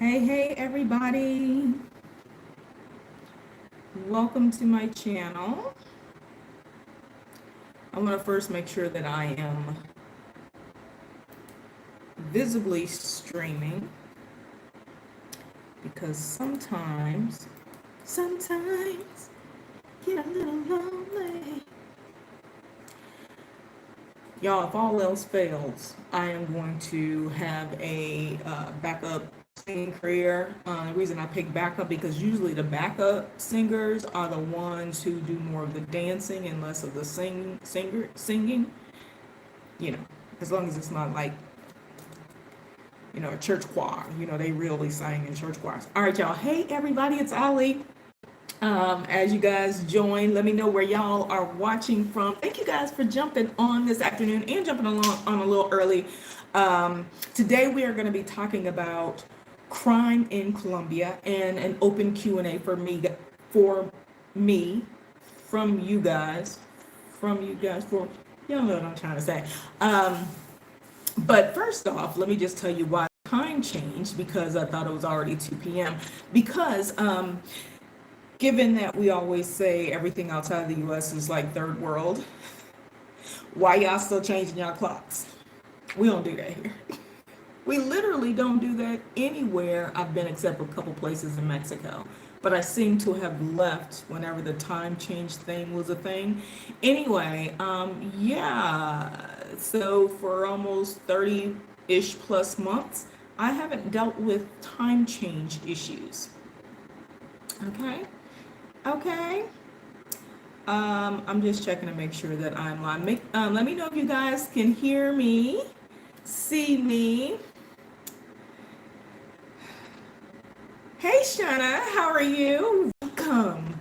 Hey, everybody. Welcome to my channel. I want to first make sure that I am visibly streaming because sometimes get a little lonely. Y'all, if all else fails, I am going to have a backup singing career. The reason I pick backup because usually the backup singers are the ones who do more of the dancing and less of the singing. You know, as long as it's not like a church choir. They really sing in church choirs. All right, y'all. Hey, everybody, it's Ali. As you guys join, let me know where y'all are watching from. Thank you guys for jumping on this afternoon and jumping along on a little early. Today we are going to be talking about crime in Colombia and an open Q&A for me, from you guys, for y'all know what I'm trying to say. But first off, let me just tell you why time changed, because I thought it was already 2 p.m. Because given that we always say everything outside of the U.S. is like third world, why y'all still changing y'all clocks? We don't do that here. We literally don't do that anywhere I've been, except for a couple places in Mexico. But I seem to have left whenever the time change thing was a thing. Anyway, yeah. So for almost 30-ish plus months, I haven't dealt with time change issues. Okay. I'm just checking to make sure that I'm live. Let me know if you guys can hear me, see me. Hey, Shana, how are you? Welcome.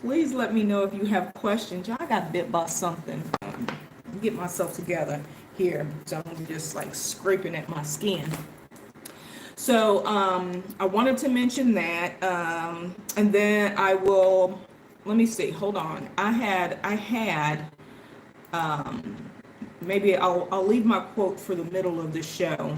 Please let me know if you have questions. Y'all, I got bit by something. Get myself together here. So I'm just like scraping at my skin. So I wanted to mention that, and then I will. Let me see. Hold on. I had. Maybe I'll leave my quote for the middle of the show.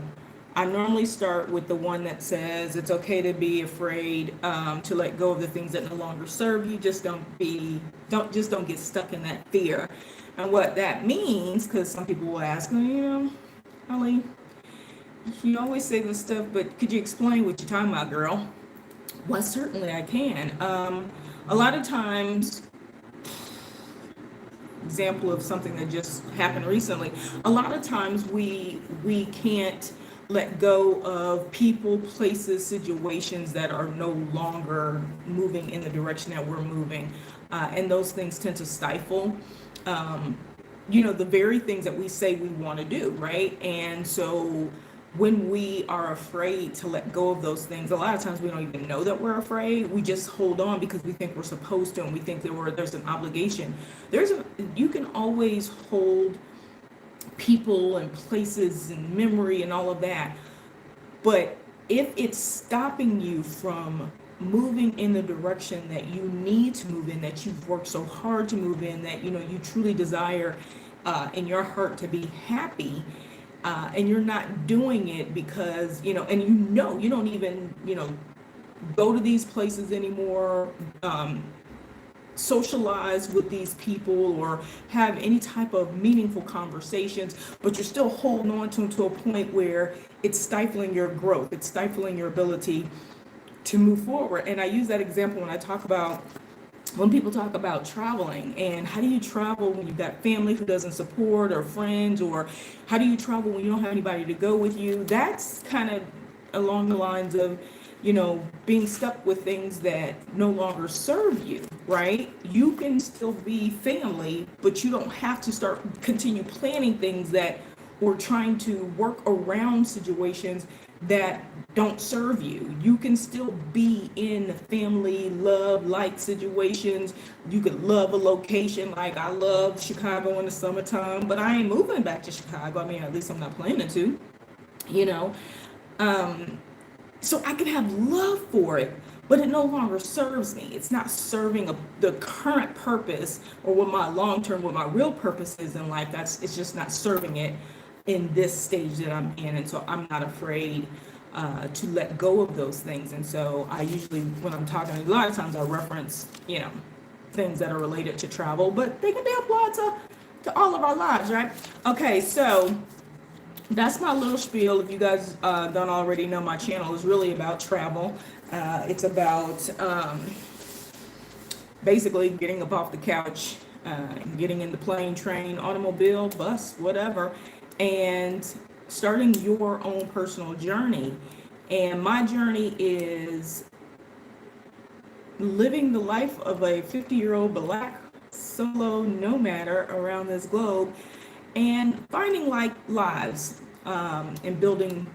I normally start with the one that says it's okay to be afraid, to let go of the things that no longer serve you. Just don't get stuck in that fear. And what that means, because some people will ask me, Holly, you always say this stuff, but could you explain what you're talking about, girl? Well, certainly I can. A lot of times, example of something that just happened recently, a lot of times we can't let go of people, places, situations that are no longer moving in the direction that we're moving. And those things tend to stifle, the very things that we say we want to do, right? And so when we are afraid to let go of those things, a lot of times we don't even know that we're afraid. We just hold on because we think we're supposed to, and we think there's an obligation. You can always hold people and places and memory and all of that, but if it's stopping you from moving in the direction that you need to move in, that you've worked so hard to move in, that you truly desire in your heart to be happy, and you're not doing it because and you don't even go to these places anymore, socialize with these people, or have any type of meaningful conversations, but you're still holding on to a point where it's stifling your growth, it's stifling your ability to move forward. And I use that example when people talk about traveling, and how do you travel when you've got family who doesn't support, or friends, or how do you travel when you don't have anybody to go with you? That's kind of along the lines of being stuck with things that no longer serve you, right? You can still be family, but you don't have to continue planning things that, or trying to work around situations that don't serve you. You can still be in family, love, like situations. You could love a location. Like I love Chicago in the summertime, but I ain't moving back to Chicago. I mean, at least I'm not planning to, so I can have love for it, but it no longer serves me. It's not serving the current purpose, or what my real purpose is in life. It's just not serving it in this stage that I'm in. And so I'm not afraid to let go of those things. And so I usually, when I'm talking, a lot of times I reference, things that are related to travel, but they can be applied to all of our lives, right? Okay, so that's my little spiel. If you guys don't already know, my channel is really about travel. It's about basically getting up off the couch, getting in the plane, train, automobile, bus, whatever, and starting your own personal journey. And my journey is living the life of a 50-year-old Black solo nomad around this globe and finding like lives and building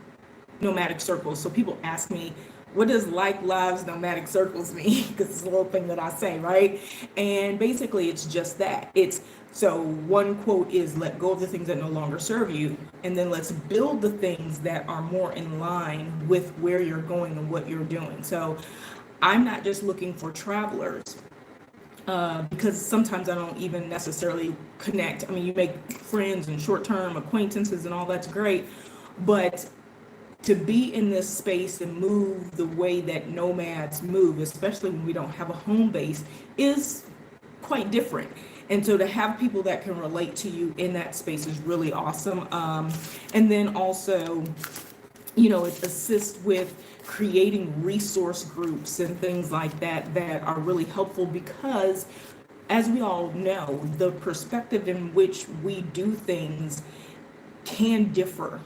nomadic circles. So people ask me, what does like lives nomadic circles mean? Because it's a little thing that I say, right? And basically it's just that. So one quote is, let go of the things that no longer serve you, and then let's build the things that are more in line with where you're going and what you're doing. So I'm not just looking for travelers, because sometimes I don't even necessarily connect. I mean, you make friends and short-term acquaintances and all that's great, but to be in this space and move the way that nomads move, especially when we don't have a home base, is quite different. And so to have people that can relate to you in that space is really awesome. And then also, it assists with creating resource groups and things like that that are really helpful, because as we all know, the perspective in which we do things can differ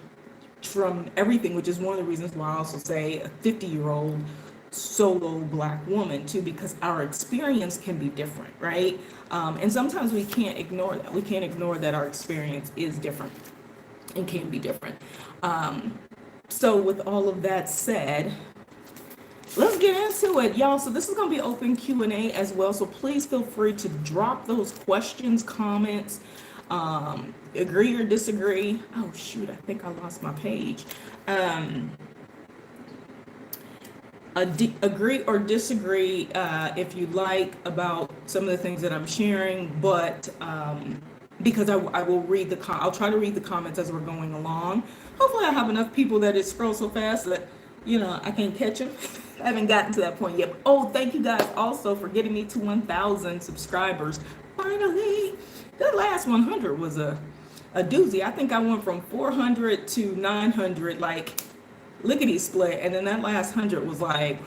from everything, which is one of the reasons why I also say a 50-year-old solo Black woman too, because our experience can be different, right? And sometimes we can't ignore that. We can't ignore that our experience is different and can be different. So with all of that said, let's get into it, y'all. So this is going to be open Q&A as well. So please feel free to drop those questions, comments, agree or disagree. Oh shoot, I think I lost my page. Agree or disagree if you like about some of the things that I'm sharing, but because I will read I'll try to read the comments as we're going along. Hopefully I have enough people that it scrolls so fast that I can't catch them. I haven't gotten to that point yet. Oh, thank you guys also for getting me to 1,000 subscribers. Finally, that last 100 was a doozy. I think I went from 400 to 900, like lickety split, and then that last 100 was like,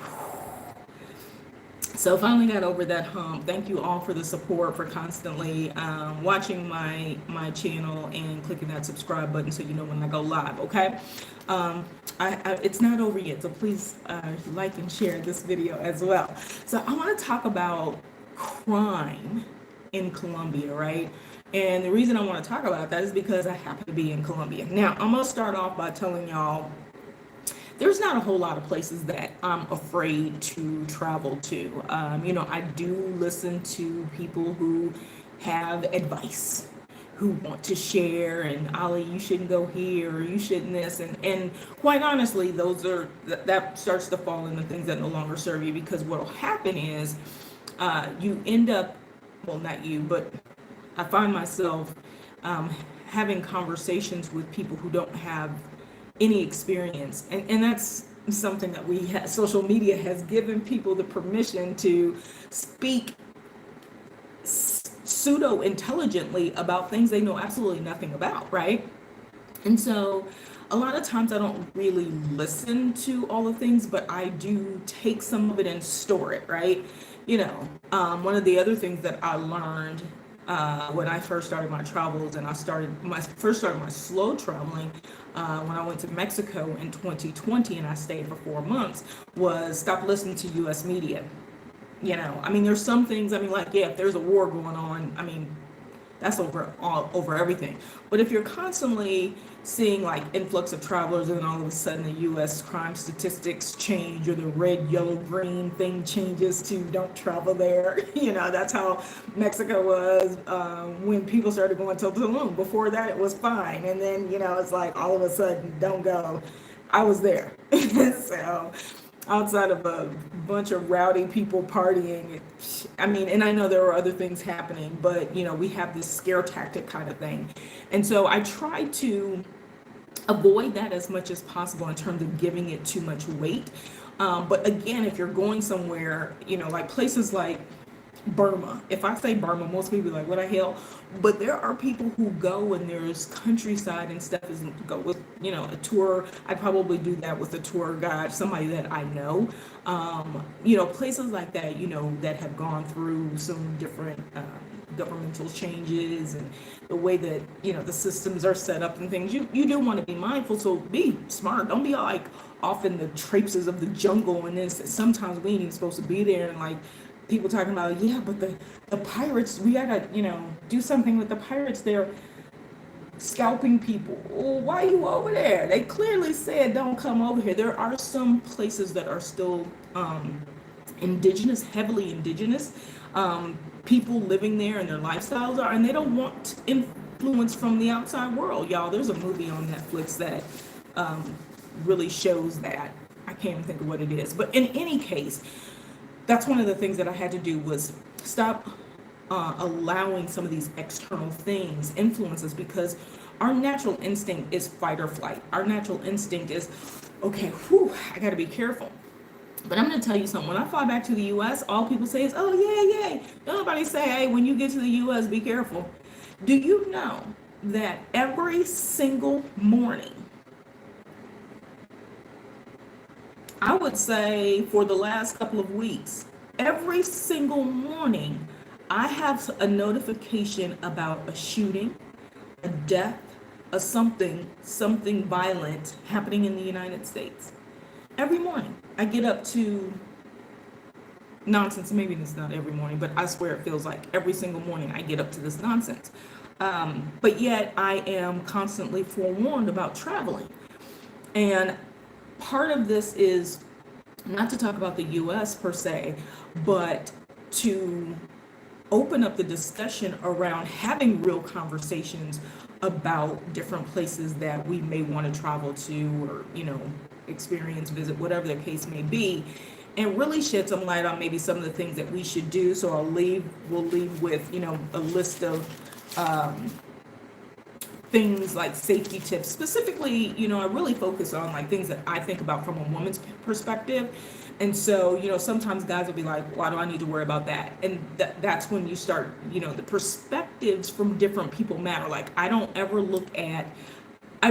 so finally got over that hump. Thank you all for the support, for constantly watching my channel and clicking that subscribe button so you know when I go live. Okay, it's not over yet, so please like and share this video as well. So I want to talk about crime in Colombia, right? And the reason I want to talk about that is because I happen to be in Colombia. Now, I'm going to start off by telling y'all there's not a whole lot of places that I'm afraid to travel to. I do listen to people who have advice, who want to share, and Ali, you shouldn't go here, or you shouldn't this, and quite honestly, that starts to fall into things that no longer serve you, because what'll happen is you end up, well, not you, but I find myself having conversations with people who don't have any experience, and that's something that we have. Social media has given people the permission to speak pseudo intelligently about things they know absolutely nothing about, right? And so a lot of times I don't really listen to all the things, but I do take some of it and store it, right? One of the other things that I learned when I first started my travels, and I started my slow traveling when I went to Mexico in 2020 and I stayed for 4 months, was stop listening to US media. There's some things, if there's a war going on, that's over everything. But if you're constantly seeing like influx of travelers and then all of a sudden the US crime statistics change, or the red, yellow, green thing changes to don't travel there. That's how Mexico was when people started going to Tulum. Before that it was fine. And then, it's like all of a sudden don't go. I was there. So outside of a bunch of rowdy people partying, and I know there were other things happening, but we have this scare tactic kind of thing. And so I try to avoid that as much as possible in terms of giving it too much weight. But again, if you're going somewhere, like places like Burma. If I say Burma, most people be like, what the hell? But there are people who go and there's countryside and stuff, isn't go with, a tour. I'd probably do that with a tour guide, somebody that I know. Places like that, that have gone through some different governmental changes and the way that, the systems are set up and things. You do want to be mindful, so be smart. Don't be like off in the traipses of the jungle and then sometimes we ain't even supposed to be there and like people talking about, yeah, but the pirates, we gotta, do something with the pirates. They're scalping people. Well, why are you over there? They clearly said don't come over here. There are some places that are still indigenous, heavily indigenous, people living there and their lifestyles are, and they don't want influence from the outside world. Y'all, there's a movie on Netflix that really shows that. I can't even think of what it is. But in any case, that's one of the things that I had to do was stop allowing some of these external things influences, because our natural instinct is fight or flight. Our natural instinct is, okay, whew, I got to be careful. But I'm going to tell you something. When I fly back to the U.S., all people say is, oh, yeah, yeah. Don't nobody say, hey, when you get to the U.S., be careful. Do you know that every single morning, I would say for the last couple of weeks, every single morning, I have a notification about a shooting, a death, a something violent happening in the United States. Every morning, I get up to nonsense. Maybe it's not every morning, but I swear it feels like every single morning I get up to this nonsense. But yet I am constantly forewarned about traveling. And part of this is not to talk about the US per se, but to open up the discussion around having real conversations about different places that we may want to travel to, or, experience, visit, whatever the case may be, and really shed some light on maybe some of the things that we should do. So we'll leave with, a list of things like safety tips. Specifically, I really focus on like things that I think about from a woman's perspective. And so, sometimes guys will be like, why do I need to worry about that? And that's when you start, the perspectives from different people matter. Like I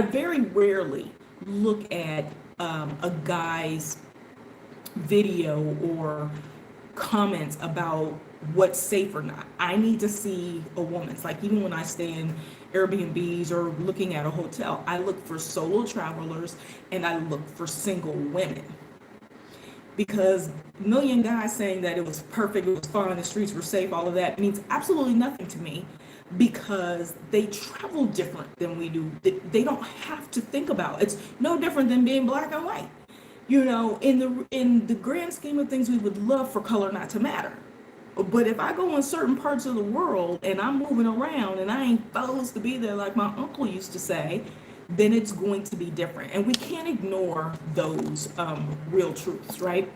very rarely look at a guy's video or comments about what's safe or not. I need to see a woman's, like even when I stay in Airbnbs or looking at a hotel, I look for solo travelers and I look for single women. Because a million guys saying that it was perfect, it was fun, the streets were safe, all of that means absolutely nothing to me, because they travel different than we do. They don't have to think about it. It's no different than being black and white. In the grand scheme of things, we would love for color not to matter. But if I go in certain parts of the world and I'm moving around and I ain't supposed to be there, like my uncle used to say, then it's going to be different. And we can't ignore those real truths, right?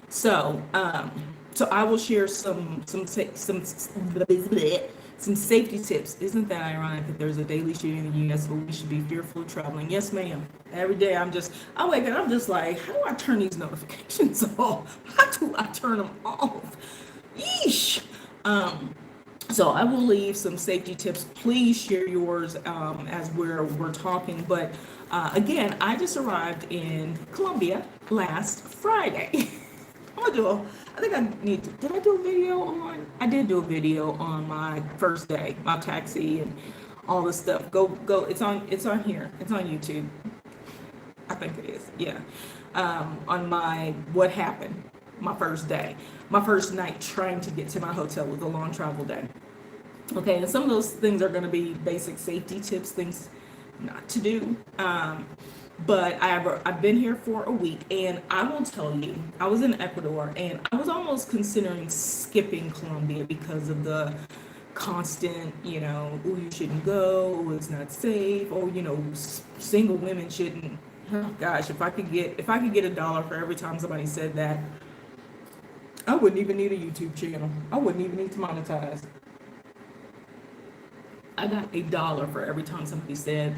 So I will share some safety tips. Isn't that ironic that there's a daily shooting in the US, but we should be fearful of traveling? Yes, ma'am. Every day I wake up, I'm just like, how do I turn these notifications off? How do I turn them off? Yeesh. So I will leave some safety tips. Please share yours as we're talking. But again, I just arrived in Colombia last Friday. Did I do a video on? I did do a video on my first day, my taxi and all this stuff. Go. It's on here. It's on YouTube. I think it is. Yeah. On what happened, my first day, my first night trying to get to my hotel was a long travel day. Okay. And some of those things are going to be basic safety tips, things not to do. But I've been here for a week, and I will tell you, I was in Ecuador, and I was almost considering skipping Colombia because of the constant, oh, you shouldn't go, oh, it's not safe, oh, single women shouldn't. Oh, gosh, if I could get $1 for every time somebody said that, I wouldn't even need a YouTube channel. I wouldn't even need to monetize. I got $1 for every time somebody said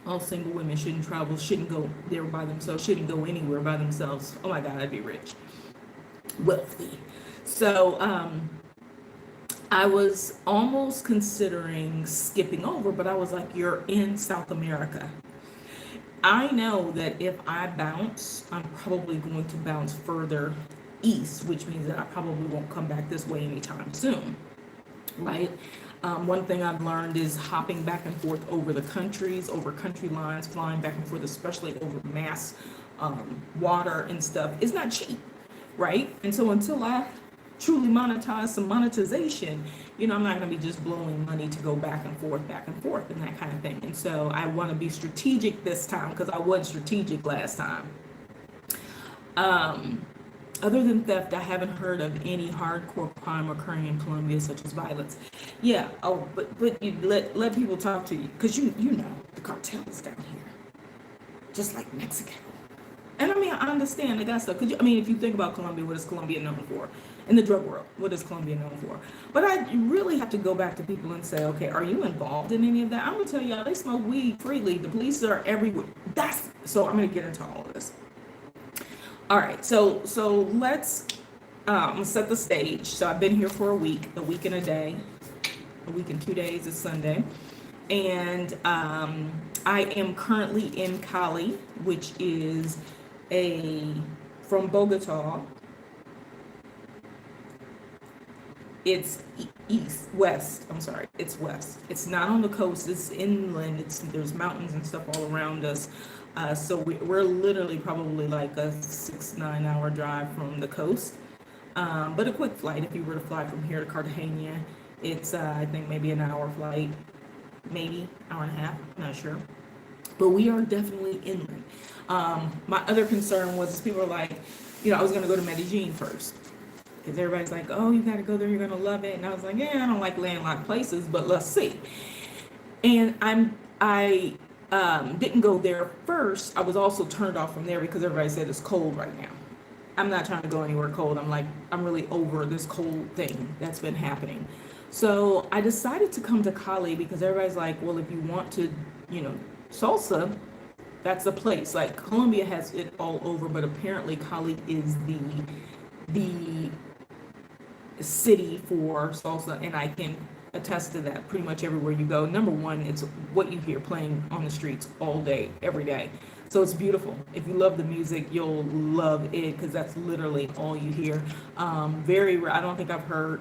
All single women shouldn't travel, shouldn't go there by themselves, shouldn't go anywhere by themselves. Oh my God, I'd be rich, wealthy. So I was almost considering skipping over, but I was like, you're in South America. I know that if I bounce, I'm probably going to bounce further east, which means that I probably won't come back this way anytime soon, right? One thing I've learned is hopping back and forth over the countries, over country lines, flying back and forth, especially over mass water and stuff, is not cheap, right? And so until I truly monetize some monetization, I'm not going to be just blowing money to go back and forth, and that kind of thing. And so I want to be strategic this time because I wasn't strategic last time. Other than theft, I haven't heard of any hardcore crime occurring in Colombia, such as violence. Yeah. Oh, but you let people talk to you because you know the cartels down here, just like Mexico. And I mean, I understand they got stuff. Because if you think about Colombia, what is Colombia known for? In the drug world, what is Colombia known for? But I really have to go back to people and say, okay, are you involved in any of that? I'm gonna tell y'all, they smoke weed freely. The police are everywhere. So I'm gonna get into all of this. All right, so let's set the stage. So I've been here for a week and a day, a week and 2 days is Sunday. And I am currently in Cali, which is from Bogota. It's west. It's west. It's not on the coast. It's inland. There's mountains and stuff all around us. So we're literally probably like a 6-9 hour drive from the coast. But a quick flight, if you were to fly from here to Cartagena, it's I think maybe an hour flight, maybe hour and a half, I'm not sure. But we are definitely inland. My other concern was people are like, I was going to go to Medellin first. Because everybody's like, oh, you got to go there, you're going to love it. And I was like, yeah, I don't like landlocked places, but let's see. And I didn't go there first. I was also turned off from there because everybody said it's cold right now. I'm not trying to go anywhere cold. I'm really over this cold thing that's been happening. So I decided to come to Cali because everybody's like, well, if you want to, salsa, that's the place. Like Colombia has it all over, but apparently Cali is the city for salsa, and I can attest to that pretty much everywhere you go. Number one, it's what you hear playing on the streets all day, every day. So it's beautiful. If you love the music, you'll love it because that's literally all you hear. Very rare. I don't think I've heard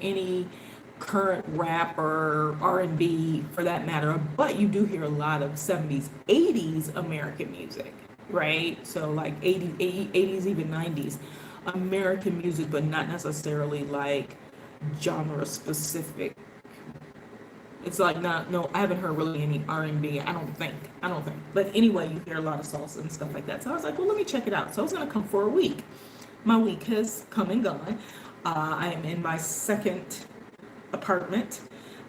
any current rap or R&B for that matter, but you do hear a lot of 70s, 80s American music, right? So like 80s, even 90s American music, but not necessarily like genre specific. It's like no, I haven't heard really any R&B. I don't think. But anyway, you hear a lot of salsa and stuff like that. So I was like, well, let me check it out. So I was gonna come for a week. My week has come and gone. I am in my second apartment.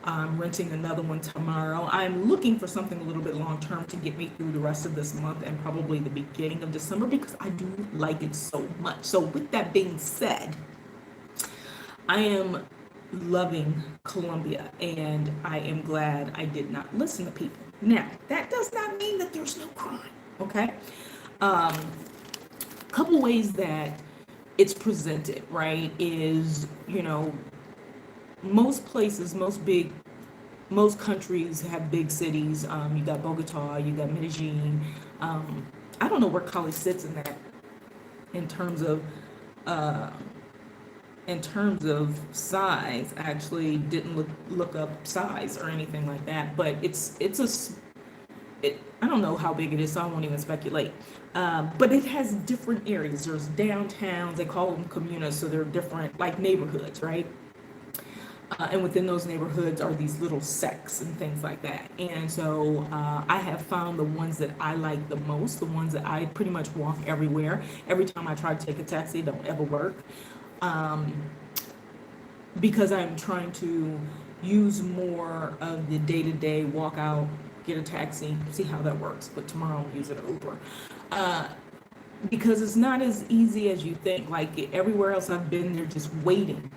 I'm renting another one tomorrow. I'm looking for something a little bit long term to get me through the rest of this month and probably the beginning of December because I do like it so much. So with that being said, I am loving Colombia and I am glad I did not listen to people. Now, that does not mean that there's no crime, okay? Couple ways that it's presented, right, is, most places, most countries have big cities. You got Bogota, you got Medellin. I don't know where Cali sits in that in terms of size. I actually didn't look up size or anything like that, but I don't know how big it is, so I won't even speculate. But it has different areas. There's downtowns, they call them comunas, so they're different, like neighborhoods, right? And within those neighborhoods are these little sects and things like that. And so I have found the ones that I like the most, the ones that I pretty much walk everywhere. Every time I try to take a taxi, it don't ever work. Because I'm trying to use more of the day-to-day walk out, get a taxi, see how that works. But tomorrow I'll use an Uber. Because it's not as easy as you think. Like everywhere else I've been, they're just waiting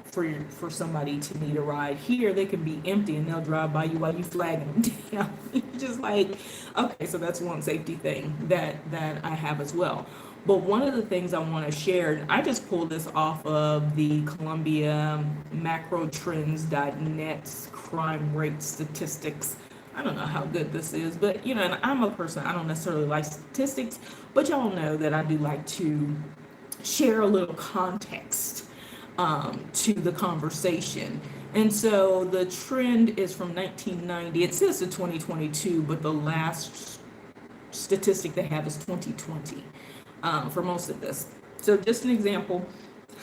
for somebody to need a ride. Here, they can be empty and they'll drive by you while you flagging them down. Just like, okay, so that's one safety thing that I have as well. But one of the things I want to share, and I just pulled this off of the Colombia macrotrends.net crime rate statistics. I don't know how good this is, but and I'm a person, I don't necessarily like statistics, but y'all know that I do like to share a little context to the conversation. And so the trend is from 1990. It says to 2022, but the last statistic they have is 2020 for most of this. So just an example,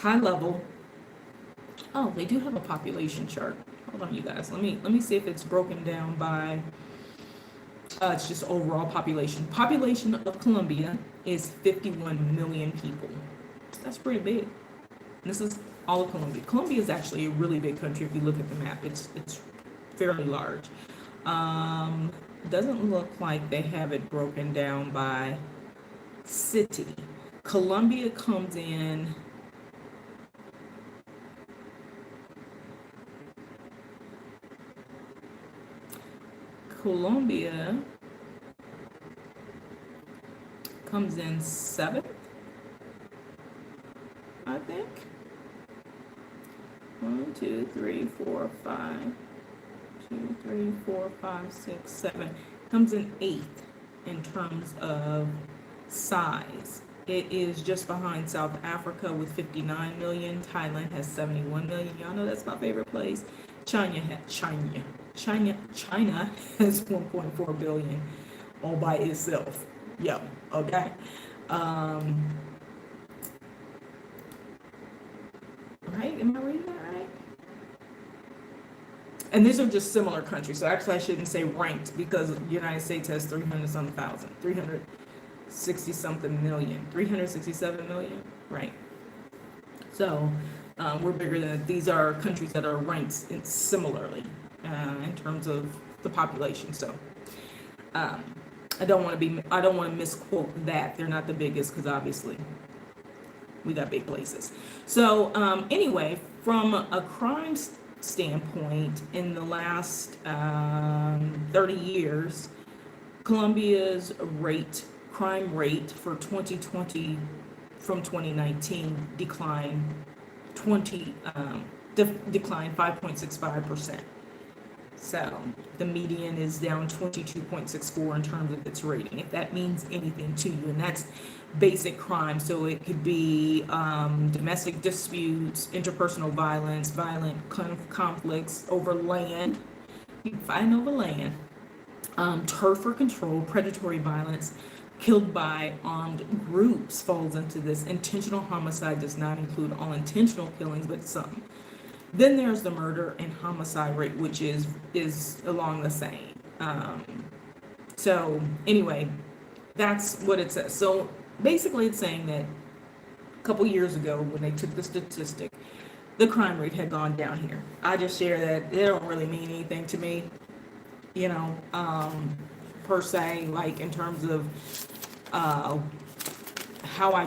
high level. Oh, they do have a population chart. Hold on, you guys. Let me see if it's broken down by. It's just overall population. Population of Colombia is 51 million people. That's pretty big. This is all of Colombia. Colombia is actually a really big country if you look at the map. It's fairly large. Doesn't look like they have it broken down by city. Colombia comes in seventh, I think. 1, 2, 3, 4, 5. 2, 3, 4, 5, 6, 7. Comes in eighth in terms of size. It is just behind South Africa with 59 million. Thailand has 71 million. Y'all know that's my favorite place. China has 1.4 billion all by itself. Yo, okay. Right? Am I reading that right? And these are just similar countries. So actually I shouldn't say ranked because the United States has 300-something thousand, 360-something million, 367 million, right? So we're bigger than, these are countries that are ranked similarly in terms of the population. So I don't want to misquote that. They're not the biggest because obviously we got big places. So anyway, from a crime standpoint, in the last 30 years, Colombia's crime rate for 2020 from 2019 declined 5.65%. So the median is down 22.64 in terms of its rating, if that means anything to you. And that's basic crime. So it could be domestic disputes, interpersonal violence, violent conflicts over land. You can fight over land. Turf or control, predatory violence, killed by armed groups falls into this. Intentional homicide does not include all intentional killings, but some. Then there's the murder and homicide rate, which is along the same. So anyway, that's what it says. So basically it's saying that a couple years ago when they took the statistic, the crime rate had gone down here. I just share that. It don't really mean anything to me, per se, like in terms of how I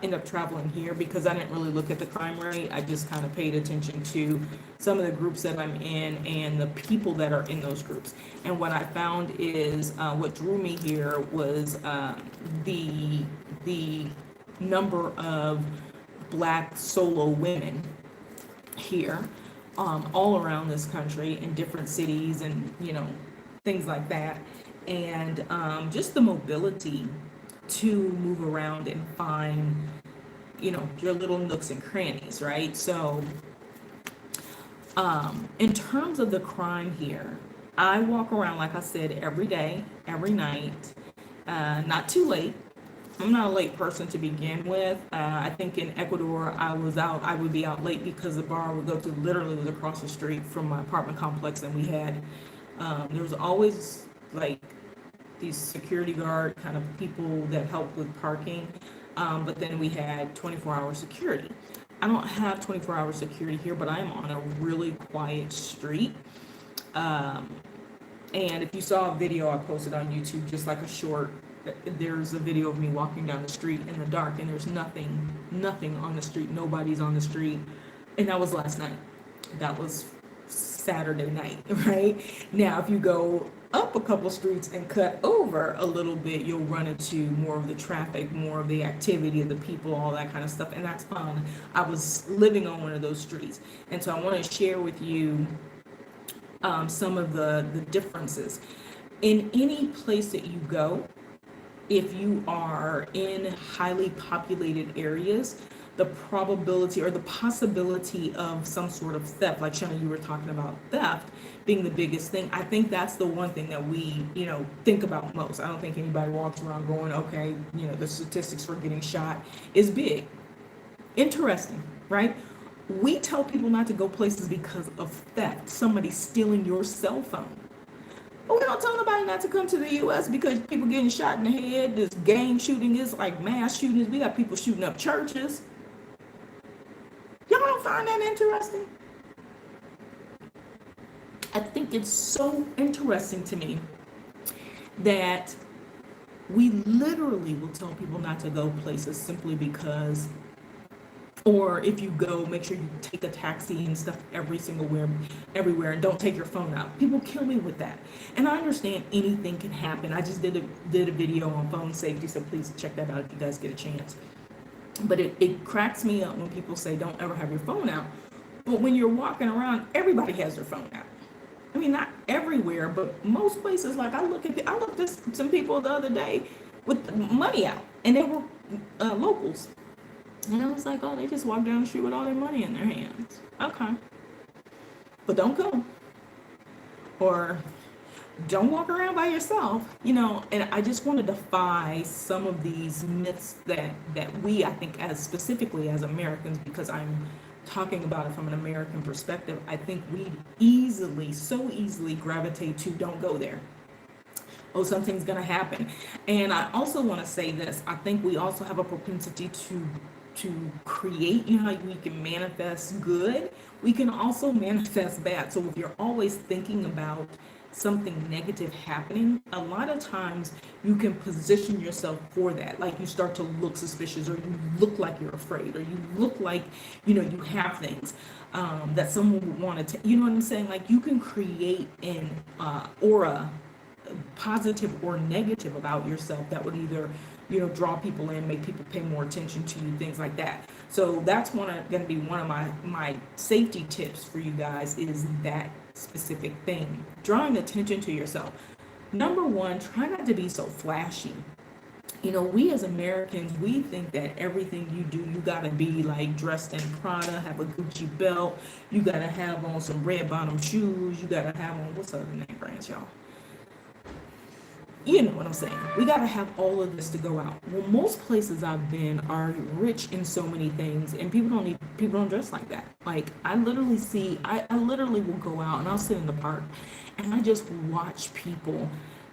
end up traveling here, because I didn't really look at the crime rate. I just kind of paid attention to some of the groups that I'm in and the people that are in those groups. And what I found is what drew me here was the number of Black solo women here all around this country in different cities and things like that, and just the mobility to move around and find your little nooks and crannies, right? So in terms of the crime here, I walk around, like I said, every day, every night, not too late. I'm not a late person to begin with. I think in Ecuador, I would be out late because the bar I would go to literally was across the street from my apartment complex, and we had, there was always like these security guard kind of people that help with parking, but then we had 24-hour security. I don't have 24-hour security here, but I am on a really quiet street. And if you saw a video I posted on YouTube, just like a short, there's a video of me walking down the street in the dark, and there's nothing on the street. Nobody's on the street. And that was last night. That was Saturday night, right? Now, if you go up a couple streets and cut over a little bit, you'll run into more of the traffic, more of the activity of the people, all that kind of stuff, and that's fine. I was living on one of those streets, and so I want to share with you some of the differences. In any place that you go, if you are in highly populated areas, the probability or the possibility of some sort of theft, like Shanna, you were talking about theft being the biggest thing. I think that's the one thing that we, think about most. I don't think anybody walks around going, okay, the statistics for getting shot is big. Interesting, right? We tell people not to go places because of theft, somebody stealing your cell phone. But we don't tell nobody not to come to the U.S. because people getting shot in the head. This gang shooting is like mass shootings. We got people shooting up churches. Y'all don't find that interesting? I think it's so interesting to me that we literally will tell people not to go places simply because, or if you go, make sure you take a taxi and stuff everywhere, and don't take your phone out. People kill me with that. And I understand anything can happen. I just did a video on phone safety, so please check that out if you guys get a chance. But it cracks me up when people say don't ever have your phone out. But when you're walking around, everybody has their phone out. I mean, not everywhere, but most places. Like I looked at some people the other day with money out, and they were locals. And I was like, oh, they just walk down the street with all their money in their hands. Okay. But don't go. Or don't walk around by yourself, and I just want to defy some of these myths that we, I think, as specifically as Americans, because I'm talking about it from an American perspective, I think we so easily gravitate to don't go there. Oh, something's going to happen. And I also want to say this. I think we also have a propensity to create, how we can manifest good, we can also manifest bad. So if you're always thinking about something negative happening, a lot of times you can position yourself for that. Like you start to look suspicious, or you look like you're afraid, or you look like, you have things that someone would want to, you know what I'm saying? Like you can create an aura, positive or negative, about yourself that would either draw people in, make people pay more attention to you, things like that. So that's going to be one of my safety tips for you guys, is that specific thing, drawing attention to yourself. Number one, try not to be so flashy. We as Americans, we think that everything you do, you got to be like dressed in Prada, have a Gucci belt, you got to have on some red bottom shoes, you got to have on, what's other name brands, y'all? You know what I'm saying? We got to have all of this to go out. Well, most places I've been are rich in so many things, and people don't dress like that. Like I literally will go out and I'll sit in the park and I just watch people,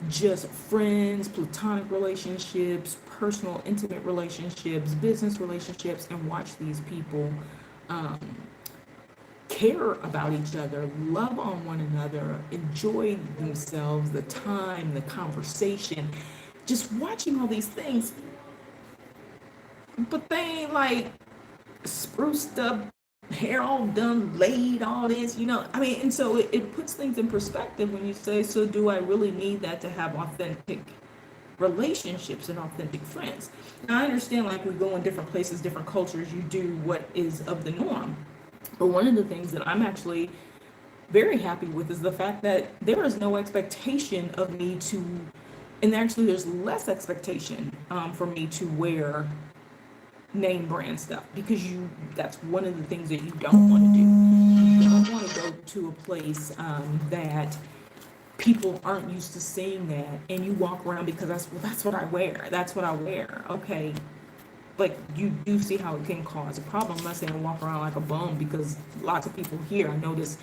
just friends, platonic relationships, personal, intimate relationships, business relationships, and watch these people care about each other, love on one another, enjoy themselves, the time, the conversation, just watching all these things. But they ain't like spruced up, hair all done, laid, all this, and so it puts things in perspective when you say, so do I really need that to have authentic relationships and authentic friends? Now I understand, like, we go in different places, different cultures, you do what is of the norm. But one of the things that I'm actually very happy with is the fact that there is no expectation of me to, and actually there's less expectation for me to wear name brand stuff, because that's one of the things that you don't want to do. You don't want to go to a place that people aren't used to seeing that, and you walk around because that's what I wear. Okay. But you do see how it can cause a problem. I'm not saying walk around like a bum, because lots of people here, I notice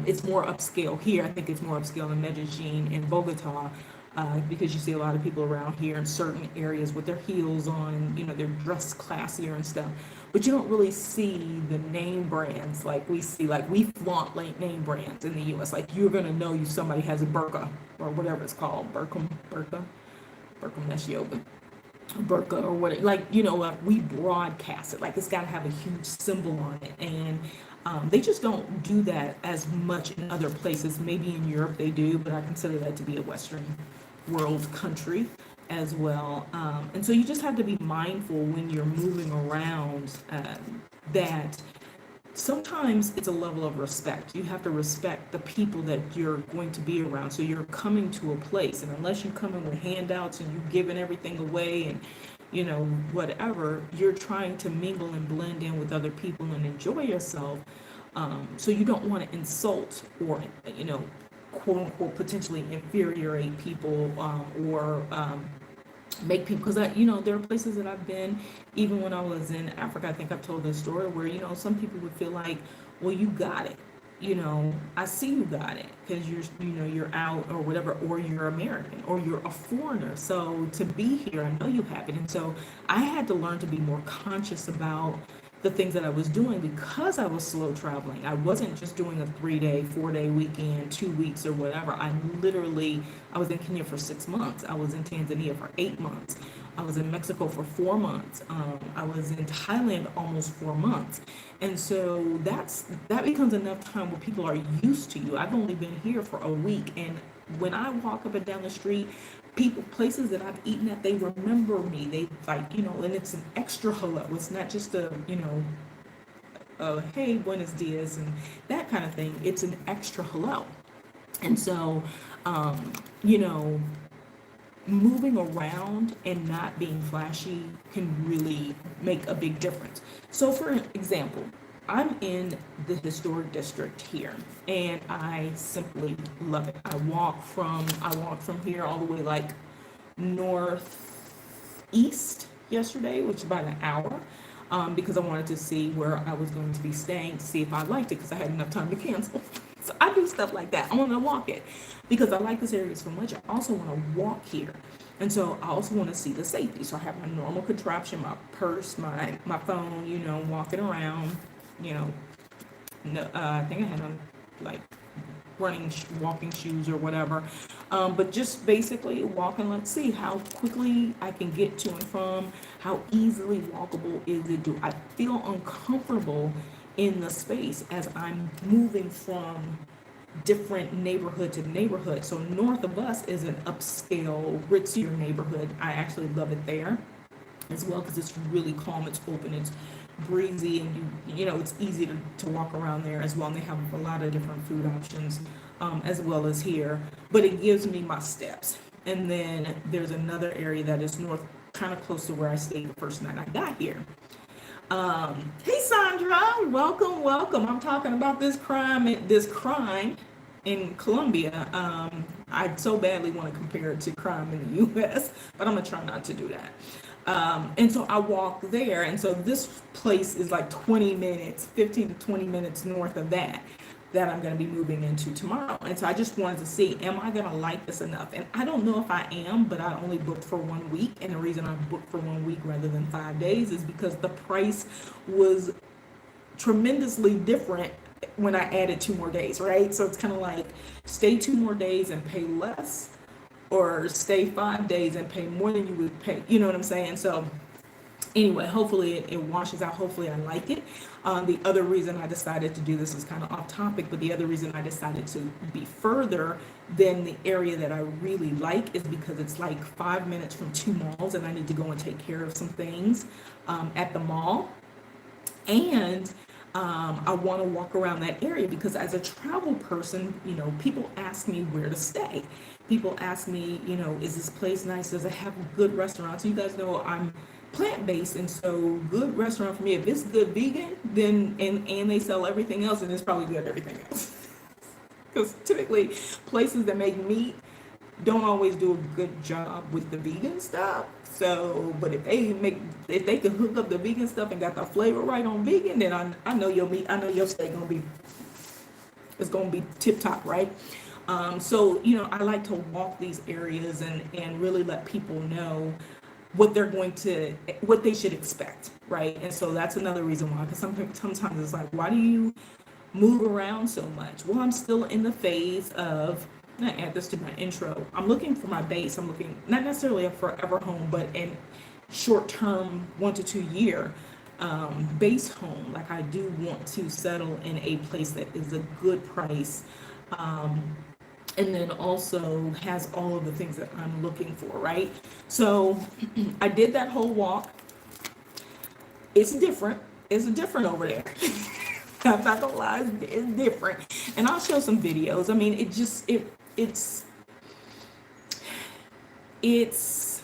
it's more upscale here. I think it's more upscale in Medellin and Bogota, because you see a lot of people around here in certain areas with their heels on, they're dressed classier and stuff. But you don't really see the name brands like we see. Like we flaunt name brands in the U.S. Like you're going to know somebody has a burqa or whatever it's called. Burqa, that's yoga. Burqa or what, like we broadcast it, like it's got to have a huge symbol on it. And They just don't do that as much in other places. Maybe in Europe they do, but I consider that to be a Western world country as well. And so you just have to be mindful when you're moving around, that sometimes it's a level of respect. You have to respect the people that you're going to be around. So you're coming to a place, and unless you come in with handouts and you're giving everything away and whatever, you're trying to mingle and blend in with other people and enjoy yourself. So you don't want to insult or, quote unquote, potentially infuriate people, or make people, because there are places that I've been, even when I was in Africa. I think I've told this story where some people would feel like, well, you got it, I see you got it because you're out or whatever, or you're American or you're a foreigner, so to be here, I know you have it. And so I had to learn to be more conscious about the things that I was doing because I was slow traveling. I wasn't just doing a 3-day, 4-day weekend, 2 weeks or whatever. I was in Kenya for 6 months. I was in Tanzania for 8 months. I was in Mexico for 4 months. I was in Thailand almost 4 months. And so that becomes enough time where people are used to you. I've only been here for a week, and when I walk up and down the street, places that I've eaten at, they remember me. They and it's an extra hello. It's not just hey, buenos dias and that kind of thing. It's an extra hello. And so, moving around and not being flashy can really make a big difference. So for example, I'm in the historic district here, and I simply love it. I walk from here all the way like northeast yesterday, which is about an hour, because I wanted to see where I was going to be staying, to see if I liked it, because I had enough time to cancel. So I do stuff like that. I want to walk it because I like this area so much. I also want to walk here. And so I also want to see the safety. So I have my normal contraption, my purse, my phone, walking around, I think I had on like walking shoes or whatever. But just basically walking, let's see how quickly I can get to and from, how easily walkable is it. Do I feel uncomfortable in the space as I'm moving from different neighborhood to neighborhood? So north of us is an upscale, ritzier neighborhood. I actually love it there as well because it's really calm, it's open, it's breezy, and it's easy to walk around there as well. And they have a lot of different food options as well as here, but it gives me my steps. And then there's another area that is north, kind of close to where I stayed the first night I got here. Hey Sandra, welcome. I'm talking about this crime in Colombia. I so badly want to compare it to crime in the US, but I'm gonna try not to do that. And so I walk there, and so this place is like 15 to 20 minutes north of that I'm going to be moving into tomorrow. And so I just wanted to see, am I going to like this enough? And I don't know if I am, but I only booked for 1 week. And the reason I booked for 1 week rather than 5 days is because the price was tremendously different when I added 2 more days, right? So it's kind of like stay 2 more days and pay less, or stay 5 days and pay more than you would pay. You know what I'm saying? So anyway, hopefully it washes out. Hopefully I like it. The other reason I decided to do this is kind of off topic, but the other reason I decided to be further than the area that I really like is because it's like 5 minutes from 2 malls, and I need to go and take care of some things at the mall. And I want to walk around that area because as a travel person, people ask me where to stay. People ask me, is this place nice? Does it have good restaurants? You guys know I'm plant-based, and so good restaurant for me. If it's good vegan, then and they sell everything else, and it's probably good everything else. Because typically places that make meat don't always do a good job with the vegan stuff. So, but if they can hook up the vegan stuff and got the flavor right on vegan, then I know your meat, I know your steak it's gonna be tip top, right? So I like to walk these areas and really let people know what they should expect, right? And so that's another reason why, because sometimes it's like, why do you move around so much? Well, I'm still in the phase of, I'm gonna add this to my intro, I'm looking for my base. I'm looking not necessarily a forever home, but in short term, 1 to 2 year base home. Like I do want to settle in a place that is a good price. Um, and then also has all of the things that I'm looking for, right? So I did that whole walk. It's different. It's different over there. I'm not gonna lie, it's different. And I'll show some videos. I mean, it's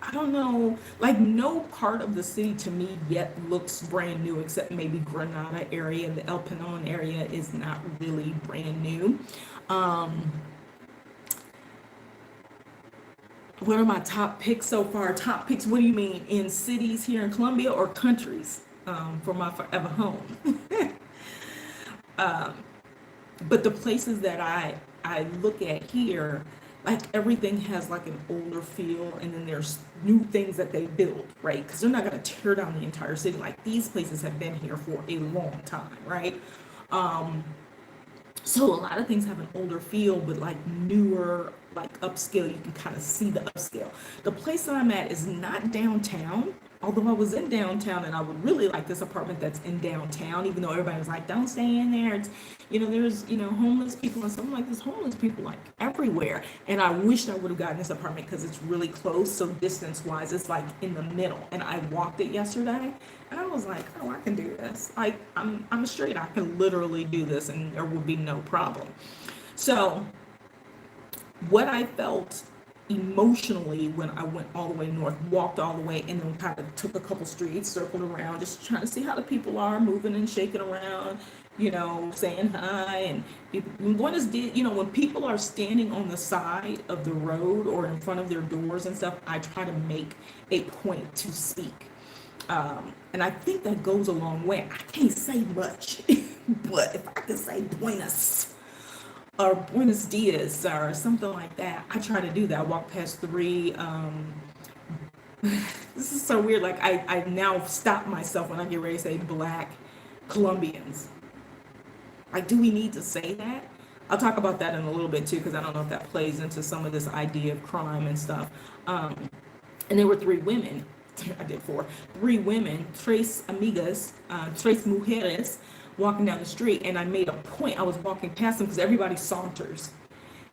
I don't know, like no part of the city to me yet looks brand new except maybe Granada area. The El Penon area is not really brand new. Um, what are my top picks so far? Top picks, what do you mean? In cities here in Colombia or countries for my forever home? um, but the places that I look at here, like everything has like an older feel, and then there's new things that they build, right? Because they're not going to tear down the entire city. Like these places have been here for a long time, right? Um, so a lot of things have an older feel, but like newer, like upscale, you can kind of see the upscale. The place that I'm at is not downtown, although I was in downtown and I would really like this apartment that's in downtown, even though everybody was like, don't stay in there. It's, there's, homeless people and something like this, homeless people like everywhere. And I wished I would have gotten this apartment because it's really close. So distance wise, it's like in the middle. And I walked it yesterday and I was like, oh, I can do this. Like I'm straight. I can literally do this and there will be no problem. So what I felt emotionally when I went all the way north, walked all the way, and then kind of took a couple streets, circled around, just trying to see how the people are moving and shaking around, saying hi. And what is when people are standing on the side of the road or in front of their doors and stuff, I try to make a point to speak. And I think that goes a long way. I can't say much, but if I can say buenas or buenos dias or something like that, I try to do that. I walk past three. This is so weird. Like I now stop myself when I get ready to say black Colombians. Like, do we need to say that? I'll talk about that in a little bit too, because I don't know if that plays into some of this idea of crime and stuff. And there were three women. I did four. Three women, tres amigas, tres mujeres, walking down the street, and I made a point. I was walking past them because everybody saunters.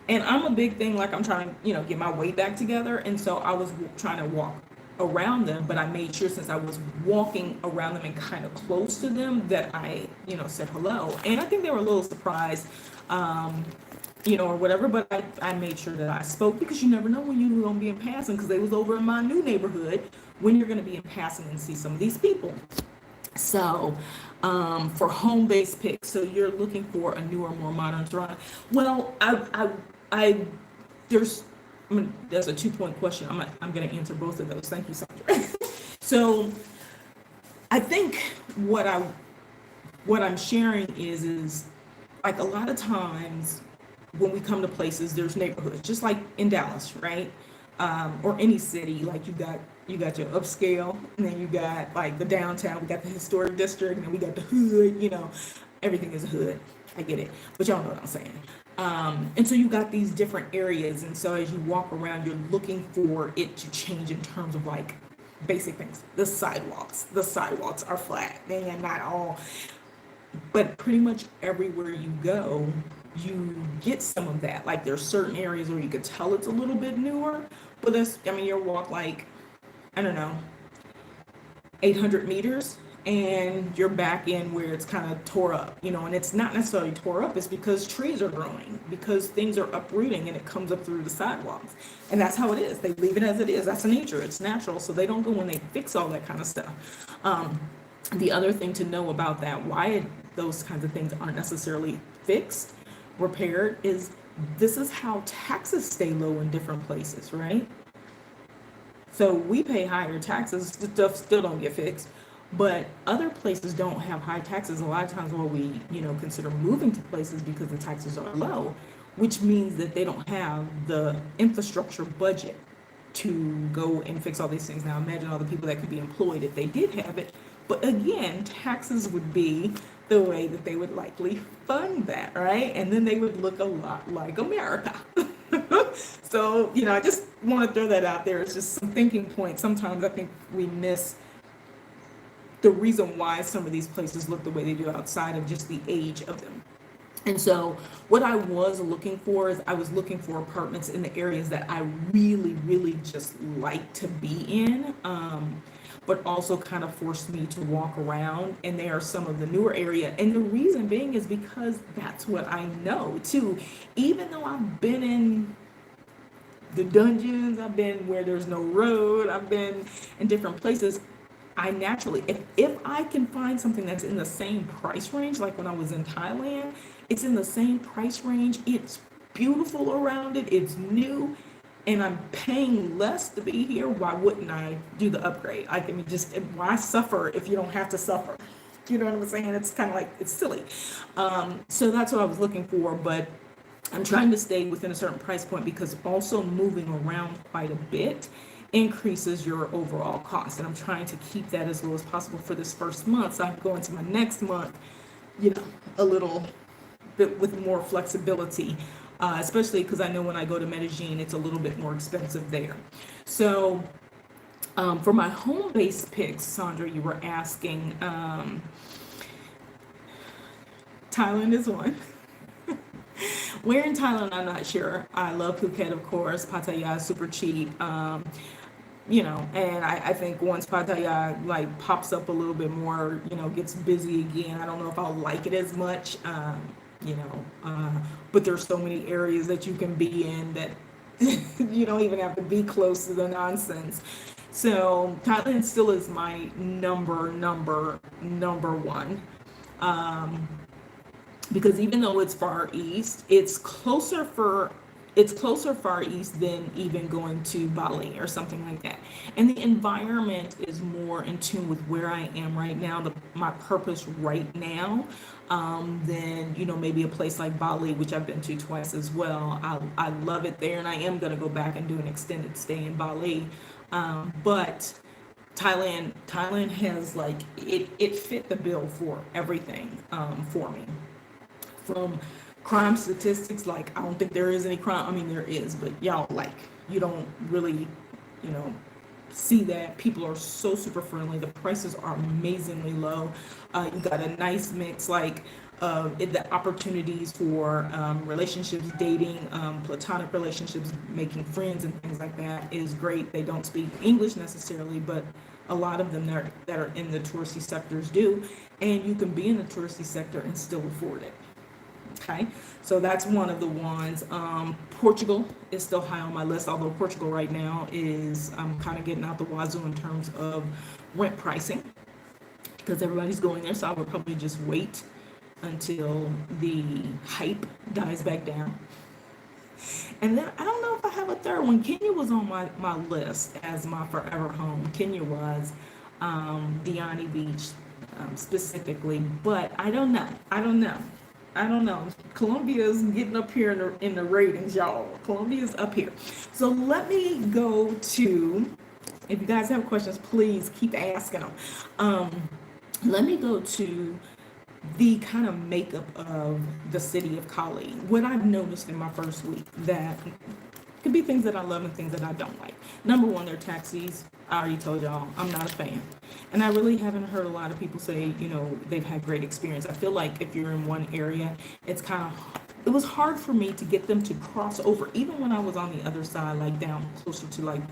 And I'm a big thing, like I'm trying to, get my way back together. And so I was trying to walk around them, but I made sure since I was walking around them and kind of close to them that I, said hello. And I think they were a little surprised, or whatever, but I made sure that I spoke because you never know when you're going to be in passing, because they was over in my new neighborhood when you're going to be in passing and see some of these people. So for home-based picks, so you're looking for a newer, more modern restaurant. Well, there's a 2-point question. I'm going to answer both of those. Thank you, Sandra. So I think what I'm sharing is like a lot of times when we come to places, there's neighborhoods, just like in Dallas, right? Or any city, like you got your upscale, and then you got like the downtown, we got the historic district, and then we got the hood, everything is a hood. I get it, but y'all know what I'm saying. And so you got these different areas, and so as you walk around, you're looking for it to change in terms of like basic things. The sidewalks are flat. They are not all, but pretty much everywhere you go, you get some of that. Like there's certain areas where you could tell it's a little bit newer, but your walk like, I don't know, 800 meters, and you're back in where it's kind of tore up, and it's not necessarily tore up, it's because trees are growing, because things are uprooting and it comes up through the sidewalks. And that's how it is. They leave it as it is. That's nature. It's natural. So they don't go and they fix all that kind of stuff. The other thing to know about that, why those kinds of things aren't necessarily fixed, repaired, is this is how taxes stay low in different places, right? So we pay higher taxes, stuff still don't get fixed, but other places don't have high taxes. A lot of times what we, consider moving to places because the taxes are low, which means that they don't have the infrastructure budget to go and fix all these things. Now imagine all the people that could be employed if they did have it. But again, taxes would be the way that they would likely fund that, right? And then they would look a lot like America. So, I just want to throw that out there. It's just some thinking points. Sometimes I think we miss the reason why some of these places look the way they do outside of just the age of them. And so what I was looking for is I was looking for apartments in the areas that I really, really just like to be in, but also kind of forced me to walk around. And they are some of the newer area. And the reason being is because that's what I know too. Even though I've been in the dungeons, I've been where there's no road, I've been in different places. I naturally, if I can find something that's in the same price range, like when I was in Thailand, it's in the same price range, it's beautiful around it, it's new, and I'm paying less to be here, why wouldn't I do the upgrade? I can just, why suffer if you don't have to suffer? You know what I'm saying? It's kind of like, it's silly. So that's what I was looking for, but I'm trying to stay within a certain price point because also moving around quite a bit increases your overall cost. And I'm trying to keep that as low as possible for this first month. So I can go into my next month, a little bit with more flexibility, especially because I know when I go to Medellin, it's a little bit more expensive there. So for my home base picks, Sandra, you were asking, Thailand is one. Where in Thailand, I'm not sure. I love Phuket, of course. Pattaya is super cheap. And I think once Pattaya like pops up a little bit more, gets busy again, I don't know if I'll like it as much, but there's so many areas that you can be in that you don't even have to be close to the nonsense. So Thailand still is my number one. Because even though it's far east, it's closer far east than even going to Bali or something like that. And the environment is more in tune with where I am right now, my purpose right now, than, maybe a place like Bali, which I've been to twice as well. I love it there, and I am going to go back and do an extended stay in Bali. But Thailand has like, it fit the bill for everything, for me. From crime statistics, like I don't think there is any crime. I mean, there is, but you don't really, see that. People are so super friendly. The prices are amazingly low. You got a nice mix, like the opportunities for relationships, dating, platonic relationships, making friends, and things like that is great. They don't speak English necessarily, but a lot of them that are in the touristy sectors do, and you can be in the touristy sector and still afford it. Okay, so that's one of the ones. Portugal is still high on my list, although Portugal right now is kind of getting out the wazoo in terms of rent pricing because everybody's going there. So I would probably just wait until the hype dies back down. And then I don't know if I have a third one. Kenya was on my list as my forever home. Kenya was Diani Beach specifically, but I don't know. Colombia is getting up here in the ratings, y'all. Colombia is up here. So let me go to, if you guys have questions, please keep asking them. Let me go to the kind of makeup of the city of Cali. What I've noticed in my first week that could be things that I love and things that I don't like. Number one, their taxis. I already told y'all, I'm not a fan. And I really haven't heard a lot of people say, they've had great experience. I feel like if you're in one area, it was hard for me to get them to cross over, even when I was on the other side, like down closer to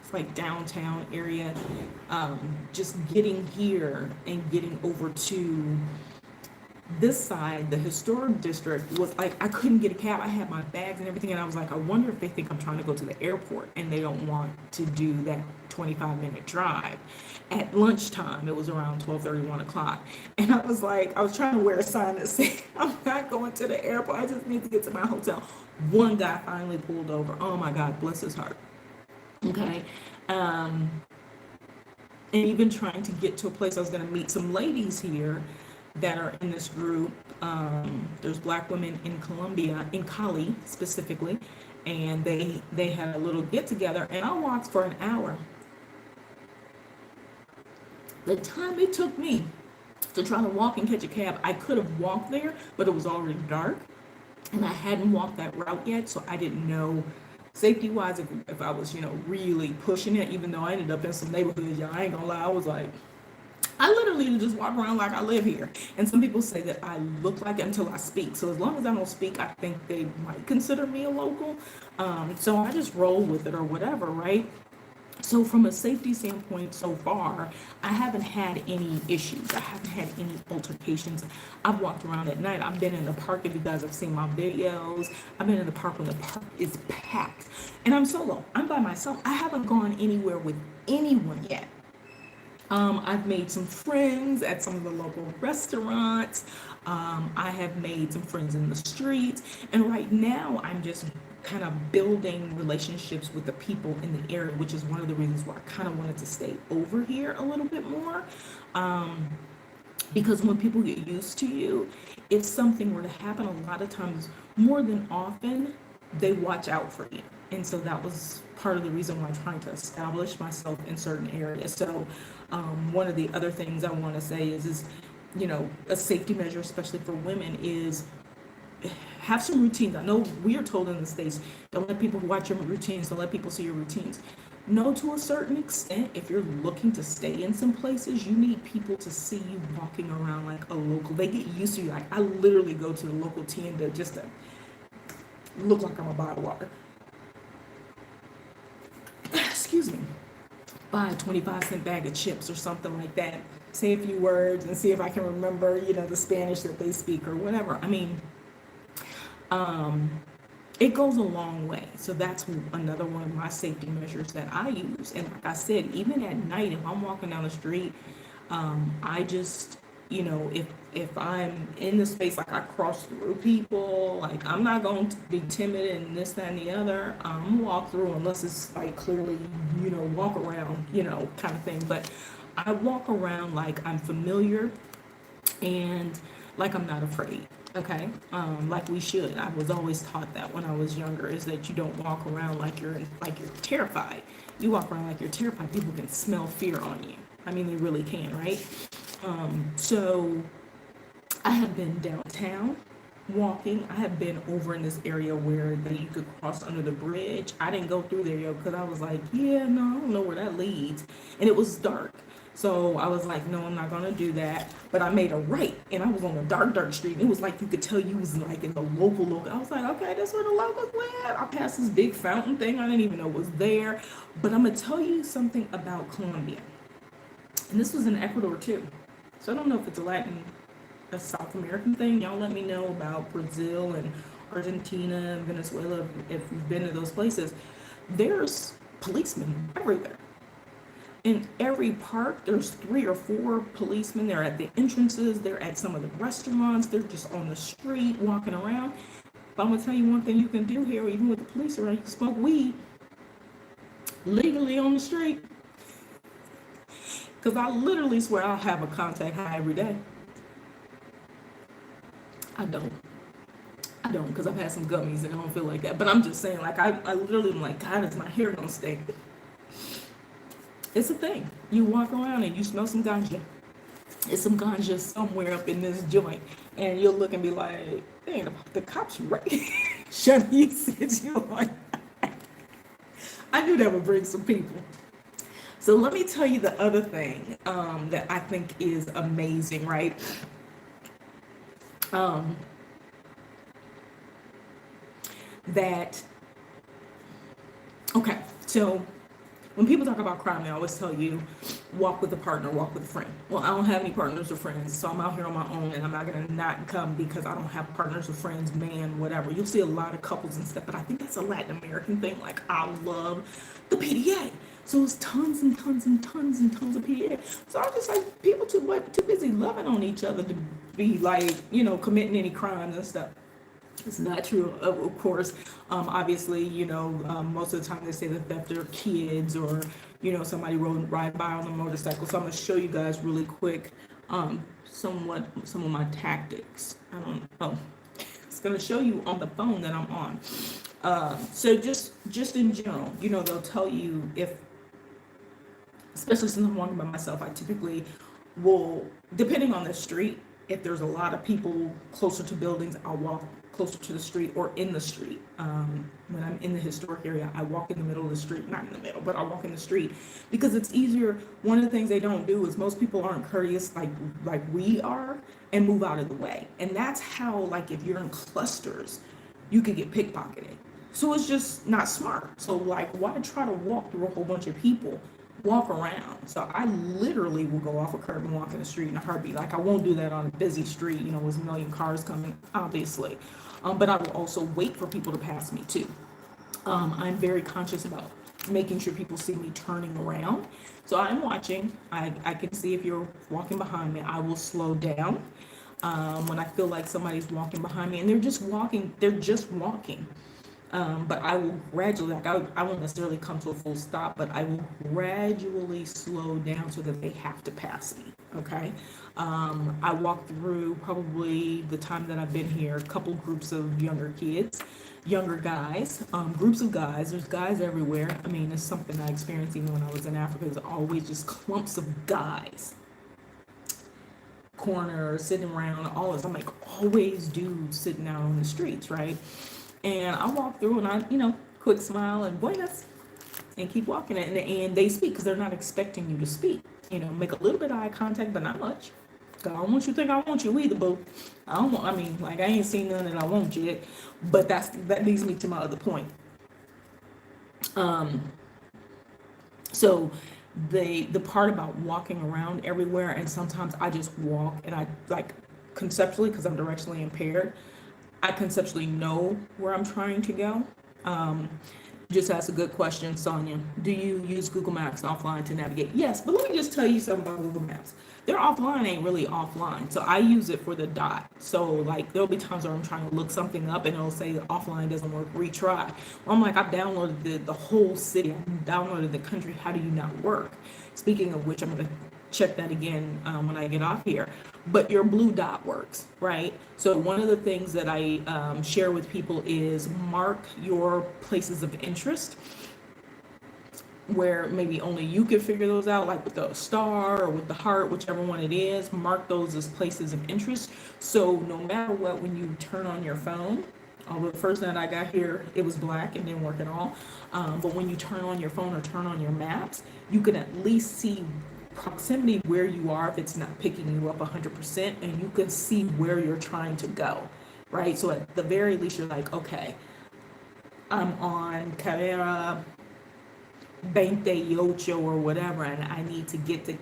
it's like downtown area, just getting here and getting over to this side, the historic district, was like I couldn't get a cab. I had my bags and everything, and I was like, I wonder if they think I'm trying to go to the airport and they don't want to do that 25-minute drive. At lunchtime, it was around 12:30, 1 o'clock, and I was trying to wear a sign that said, I'm not going to the airport, I just need to get to my hotel. One guy finally pulled over. Oh my God, bless his heart. Okay. And even trying to get to a place, I was going to meet some ladies here that are in this group. There's Black women in Colombia, in Cali specifically, and they had a little get together, and I walked for an hour. The time it took me to try to walk and catch a cab, I could have walked there, but it was already dark, and I hadn't walked that route yet, so I didn't know safety-wise if I was, really pushing it, even though I ended up in some neighborhoods, y'all, I ain't gonna lie, I was like, I literally just walk around like I live here. And some people say that I look like it until I speak. So as long as I don't speak, I think they might consider me a local. So I just roll with it or whatever, right? So from a safety standpoint so far, I haven't had any issues. I haven't had any altercations. I've walked around at night. I've been in the park, if you guys have seen my videos. I've been in the park when the park is packed. And I'm solo. I'm by myself. I haven't gone anywhere with anyone yet. I've made some friends at some of the local restaurants. I have made some friends in the streets. And right now, I'm just kind of building relationships with the people in the area, which is one of the reasons why I kind of wanted to stay over here a little bit more. Um, because when people get used to you, if something were to happen, a lot of times, more than often, they watch out for you. And so that was part of the reason why I'm trying to establish myself in certain areas. So one of the other things I want to say is, a safety measure, especially for women, is have some routines. I know we are told in the States, don't let people watch your routines, don't let people see your routines. No, to a certain extent, if you're looking to stay in some places, you need people to see you walking around like a local. They get used to you. Like, I literally go to the local tienda just to look like I'm a bottle of water. Excuse me. Buy a 25-cent bag of chips or something like that. Say a few words and see if I can remember, the Spanish that they speak or whatever. I mean, it goes a long way. So that's another one of my safety measures that I use. And like I said, even at night, if I'm walking down the street, I just, if I'm in the space, like I cross through people, like I'm not going to be timid and this, that, and the other. I'm gonna walk through unless it's like clearly, walk around, kind of thing. But I walk around like I'm familiar and like I'm not afraid. Okay, like we should. I was always taught that when I was younger, is that you don't walk around like you're terrified. You walk around like you're terrified. People can smell fear on you. I mean, they really can, right? So I have been downtown walking. I have been over in this area where you could cross under the bridge. I didn't go through there, because I was like, yeah, no, I don't know where that leads. And it was dark. So I was like, no, I'm not gonna do that. But I made a right, and I was on a dark street. It was like you could tell you was like in the local. I was like, okay, that's where the locals live. I passed this big fountain thing. I didn't even know was there. But I'm gonna tell you something about Colombia. And this was in Ecuador too. So I don't know if it's a South American thing. Y'all let me know about Brazil and Argentina and Venezuela if you've been to those places. There's policemen everywhere. In every park, there's 3 or 4 policemen. They're at the entrances. They're at some of the restaurants. They're just on the street walking around. But I'm gonna tell you one thing you can do here, even with the police around. You can smoke weed legally on the street. Because I literally swear I'll have a contact high every day. I don't, because I've had some gummies and I don't feel like that. But I'm just saying, like, I literally am like, God, is my hair gonna stay? It's a thing. You walk around and you smell some ganja. It's some ganja somewhere up in this joint. And you'll look and be like, dang, the cops right. Shut you, said you like, I knew that would bring some people. So let me tell you the other thing that I think is amazing, right? Okay, so when people talk about crime, they always tell you, walk with a partner, walk with a friend. Well, I don't have any partners or friends, so I'm out here on my own, and I'm not going to not come because I don't have partners or friends, man, whatever. You'll see a lot of couples and stuff, but I think that's a Latin American thing. Like, I love the PDA. So it's tons and tons and tons and tons of PDA. So I'm just like, people too busy loving on each other to be like, committing any crimes and stuff. It's not true, of course. Obviously, most of the time they say that they're kids or, somebody ride by on a motorcycle. So I'm going to show you guys really quick some of my tactics. It's going to show you on the phone that I'm on. So just in general, they'll tell you especially since I'm walking by myself, I typically will, depending on the street, if there's a lot of people closer to buildings, I'll walk closer to the street or in the street. When I'm in the historic area, I walk in the middle of the street, not in the middle, but I walk in the street because it's easier. One of the things they don't do is most people aren't courteous like we are and move out of the way. And that's how, like, if you're in clusters, you could get pickpocketed. So it's just not smart. So like, why try to walk through a whole bunch of people? Walk around. So I literally will go off a curb and walk in the street in a heartbeat. Like, I won't do that on a busy street, you know, with a million cars coming, obviously. But I will also wait for people to pass me too. I'm very conscious about making sure people see me turning around. So I'm watching. I can see if you're walking behind me. I will slow down when I feel like somebody's walking behind me and they're just walking. But I will gradually, like, I won't necessarily come to a full stop, but I will gradually slow down so that they have to pass me, okay? I walk through, probably the time that I've been here, a couple groups of younger kids, younger guys, groups of guys. There's guys everywhere. I mean, it's something I experienced even when I was in Africa. There's always just clumps of guys, corners, sitting around, all this. I'm like, always dudes sitting out on the streets, right? And I walk through and I, quick smile and buenas and keep walking. And they speak because they're not expecting you to speak. Make a little bit of eye contact, but not much. Cause I don't want you to think I want you either, boo. I ain't seen none that I want yet. But that leads me to my other point. So the part about walking around everywhere, and sometimes I just walk and I, like, conceptually, because I'm directionally impaired, I conceptually know where I'm trying to go. Just asked a good question, Sonia. Do you use Google Maps offline to navigate? Yes, but let me just tell you something about Google Maps. Their offline ain't really offline. So I use it for the dot. So like, there'll be times where I'm trying to look something up and it'll say that offline doesn't work, retry. Well, I'm like, I've downloaded the whole city. I've downloaded the country. How do you not work? Speaking of which, I'm going to check that again when I get off here. But your blue dot works, right? So one of the things that I share with people is mark your places of interest where maybe only you can figure those out, like with the star or with the heart, whichever one it is. Mark those as places of interest. So no matter what, when you turn on your phone, although the first night I got here, it was black and didn't work at all. But when you turn on your phone or turn on your maps, you can at least see proximity where you are if it's not picking you up 100%, and you can see where you're trying to go, right? So at the very least, you're like, okay, I'm on Carrera 28 or whatever, and I need to get to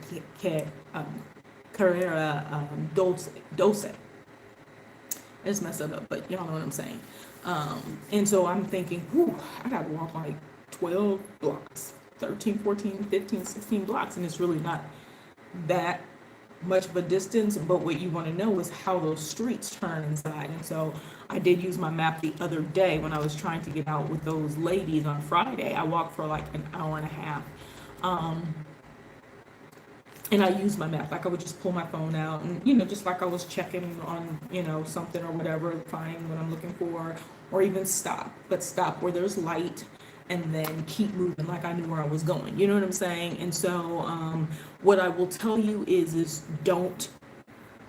Carrera 12. It's messed up, but y'all know what I'm saying. And so I'm thinking, whew, I gotta walk like 12 blocks. 13, 14, 15, 16 blocks, and it's really not that much of a distance, but what you want to know is how those streets turn inside. And so I did use my map the other day when I was trying to get out with those ladies on Friday. I walked for like an hour and a half, and I used my map. Like, I would just pull my phone out and, just like I was checking on, something or whatever, find what I'm looking for, or even stop where there's light, and then keep moving like I knew where I was going. You know what I'm saying? And so what I will tell you is don't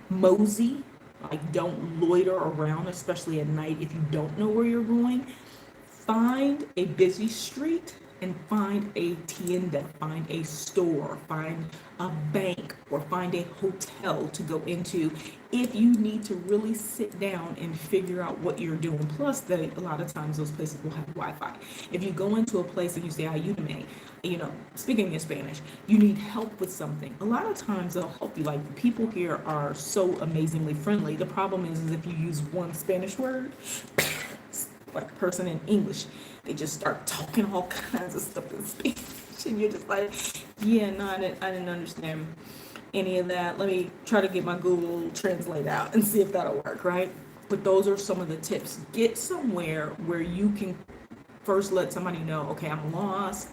mosey, like, don't loiter around, especially at night if you don't know where you're going. Find a busy street and find a tienda, find a store, find a bank, or find a hotel to go into if you need to really sit down and figure out what you're doing. Plus, a lot of times those places will have Wi-Fi. If you go into a place and you say, ayúdame, speaking in Spanish, you need help with something, a lot of times they'll help you. Like, the people here are so amazingly friendly. The problem is if you use one Spanish word, like a person in English, they just start talking all kinds of stuff in Spanish, and you're just like, yeah, no, I didn't understand any of that. Let me try to get my Google Translate out and see if that'll work, right? But those are some of the tips. Get somewhere where you can first let somebody know, okay, I'm lost,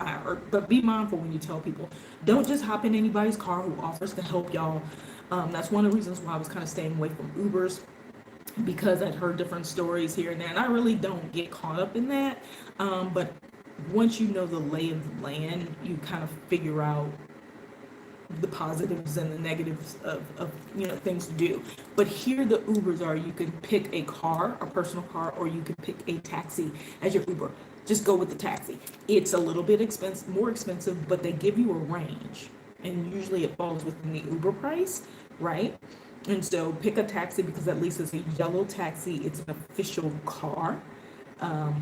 but be mindful when you tell people. Don't just hop in anybody's car who offers to help y'all. That's one of the reasons why I was kind of staying away from Ubers, because I'd heard different stories here and there, and I really don't get caught up in that. But once you know the lay of the land, you kind of figure out the positives and the negatives of things to do. But here the Ubers are, you can pick a car, a personal car, or you can pick a taxi as your Uber. Just go with the taxi. It's a little bit expensive, more expensive, but they give you a range, and usually it falls within the Uber price, right? And so pick a taxi, because at least it's a yellow taxi. It's an official car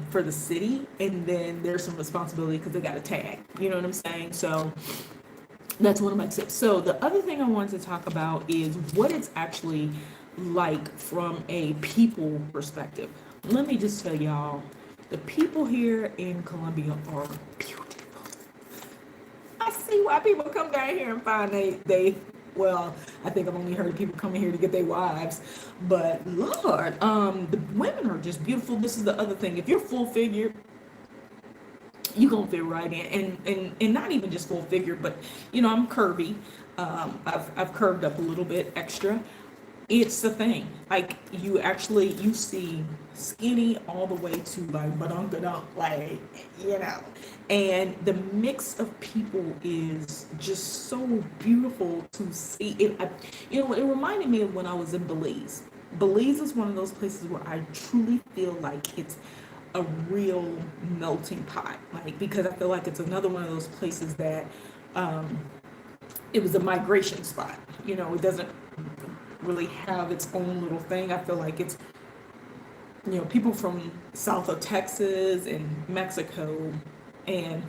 for the city, and then there's some responsibility because they got a tag. You know what I'm saying? So that's one of my tips. So the other thing I wanted to talk about is what it's actually like from a people perspective. Let me just tell y'all, the people here in Colombia are beautiful. I see why people come down here and find well, I think I've only heard people coming here to get their wives, but Lord, the women are just beautiful. This is the other thing. If you're full figure, you gonna fit right in, and not even just full figure, but I'm curvy. I've curved up a little bit extra. It's the thing. Like you see skinny all the way to like badunkadunk, like and the mix of people is just so beautiful to see. It reminded me of when I was in Belize. Belize is one of those places where I truly feel like it's a real melting pot, like, because I feel like it's another one of those places that it was a migration spot. It doesn't really have its own little thing. I feel like it's people from south of Texas and Mexico and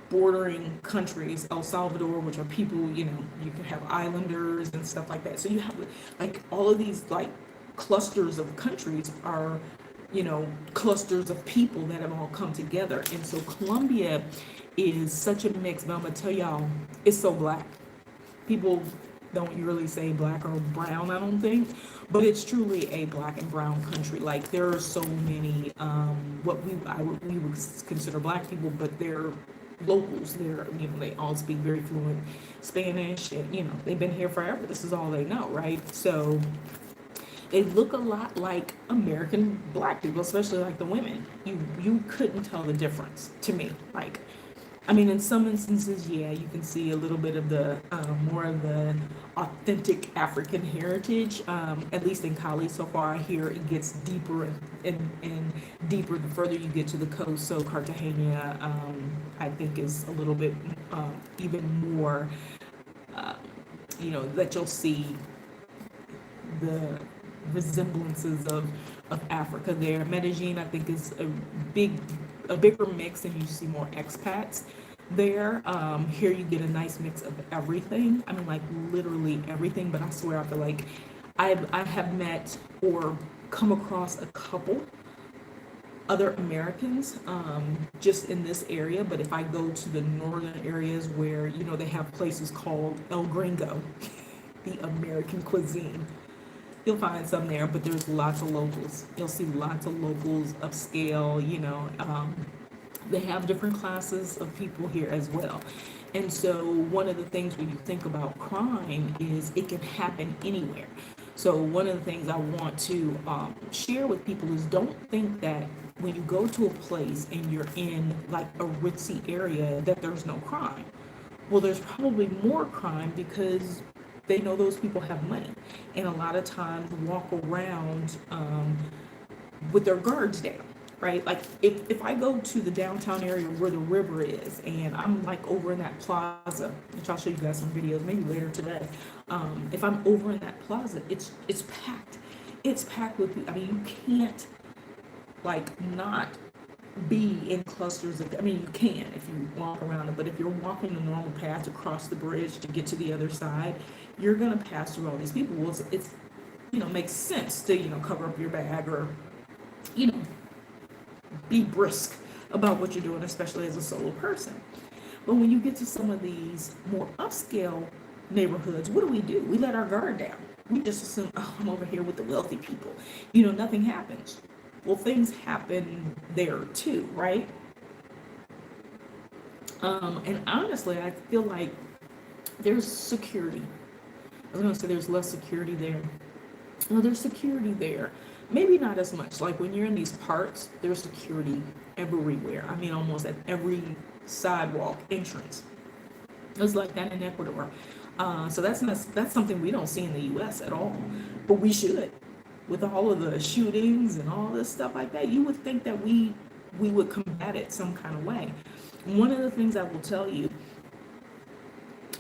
bordering countries, El Salvador, which are people, you can have islanders and stuff like that. So you have like all of these like clusters of countries are clusters of people that have all come together. And so Colombia is such a mix, but I'm gonna tell y'all, it's so black. People don't really say black or brown, I don't think, but it's truly a black and brown country. Like there are so many what we would consider black people, but they're locals. They all speak very fluent Spanish, and they've been here forever. This is all they know, right? So they look a lot like American black people, especially like the women. You couldn't tell the difference to me. Like, I mean, in some instances, yeah, you can see a little bit of the more of the authentic African heritage. At least in Cali, so far, I hear it gets deeper and deeper the further you get to the coast. So Cartagena, I think, is a little bit even more. That you'll see the resemblances of Africa there. Medellin, I think, is a bigger mix, and you see more expats there. Here you get a nice mix of everything. I mean, like literally everything. But I swear, I feel like I have met or come across a couple other Americans just in this area. But if I go to the northern areas where they have places called El Gringo, the American cuisine, you'll find some there, but there's lots of locals. You'll see lots of locals upscale, they have different classes of people here as well. And so one of the things when you think about crime is it can happen anywhere. So one of the things I want to share with people is don't think that when you go to a place and you're in like a ritzy area that there's no crime. Well, there's probably more crime because they know those people have money, and a lot of times walk around with their guards down, right? Like if I go to the downtown area where the river is, and I'm like over in that plaza, which I'll show you guys some videos maybe later today. If I'm over in that plaza, it's packed. It's packed with people. I mean, you can't like not be in clusters of, I mean, you can if you walk around it, but if you're walking the normal path across the bridge to get to the other side, you're going to pass through all these people. Well, it's makes sense to, cover up your bag or, be brisk about what you're doing, especially as a solo person. But when you get to some of these more upscale neighborhoods, what do? We let our guard down. We just assume, oh, I'm over here with the wealthy people. Nothing happens. Well, things happen there too, right? And honestly, I feel like there's security. I was going to say there's less security there. No, there's security there. Maybe not as much. Like when you're in these parks, there's security everywhere. I mean, almost at every sidewalk entrance. It's like that in Ecuador. So that's something we don't see in the U.S. at all, but we should. With all of the shootings and all this stuff like that, you would think that we would combat it some kind of way. One of the things I will tell you,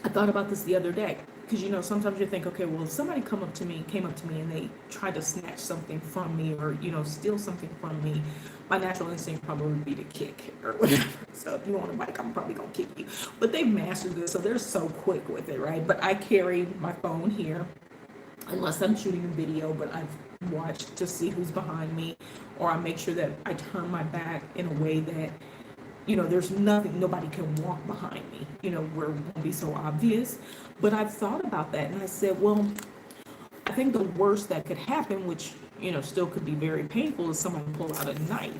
I thought about this the other day, because sometimes you think, okay, well, if somebody came up to me and they tried to snatch something from me, or steal something from me, my natural instinct probably would be to kick or whatever. So if you want a bike, I'm probably gonna kick you. But they've mastered this, so they're so quick with it, right? But I carry my phone here, unless I'm shooting a video, but I've watched to see who's behind me, or I make sure that I turn my back in a way that there's nobody can walk behind me, where it won't be so obvious. But I've thought about that, and I said, well, I think the worst that could happen, which, still could be very painful, is someone pull out a knife.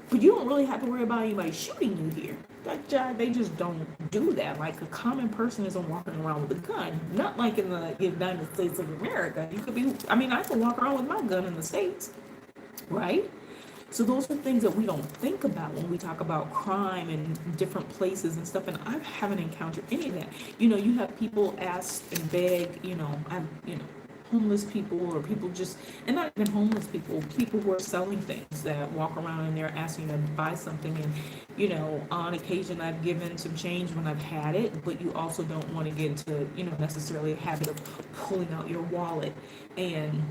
But you don't really have to worry about anybody shooting you here. They just don't do that. Like, a common person isn't walking around with a gun. Not like in the United States of America. I can walk around with my gun in the States, right? So those are things that we don't think about when we talk about crime in different places and stuff. And I haven't encountered any of that. You have people ask and beg, homeless people, or people just, and not even homeless people who are selling things, that walk around and they're asking to buy something. And, on occasion I've given some change when I've had it, but you also don't want to get into, necessarily a habit of pulling out your wallet and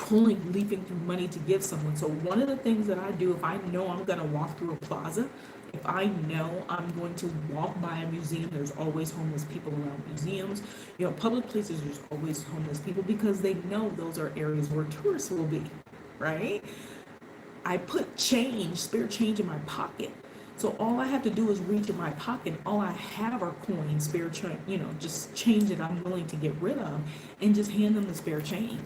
leaping through money to give someone. So one of the things that I do, if I know I'm going to walk through a plaza, if I know I'm going to walk by a museum, there's always homeless people around museums. Public places, there's always homeless people, because they know those are areas where tourists will be, right? I put spare change in my pocket. So all I have to do is reach in my pocket. All I have are coins, spare change, just change that I'm willing to get rid of, and just hand them the spare change.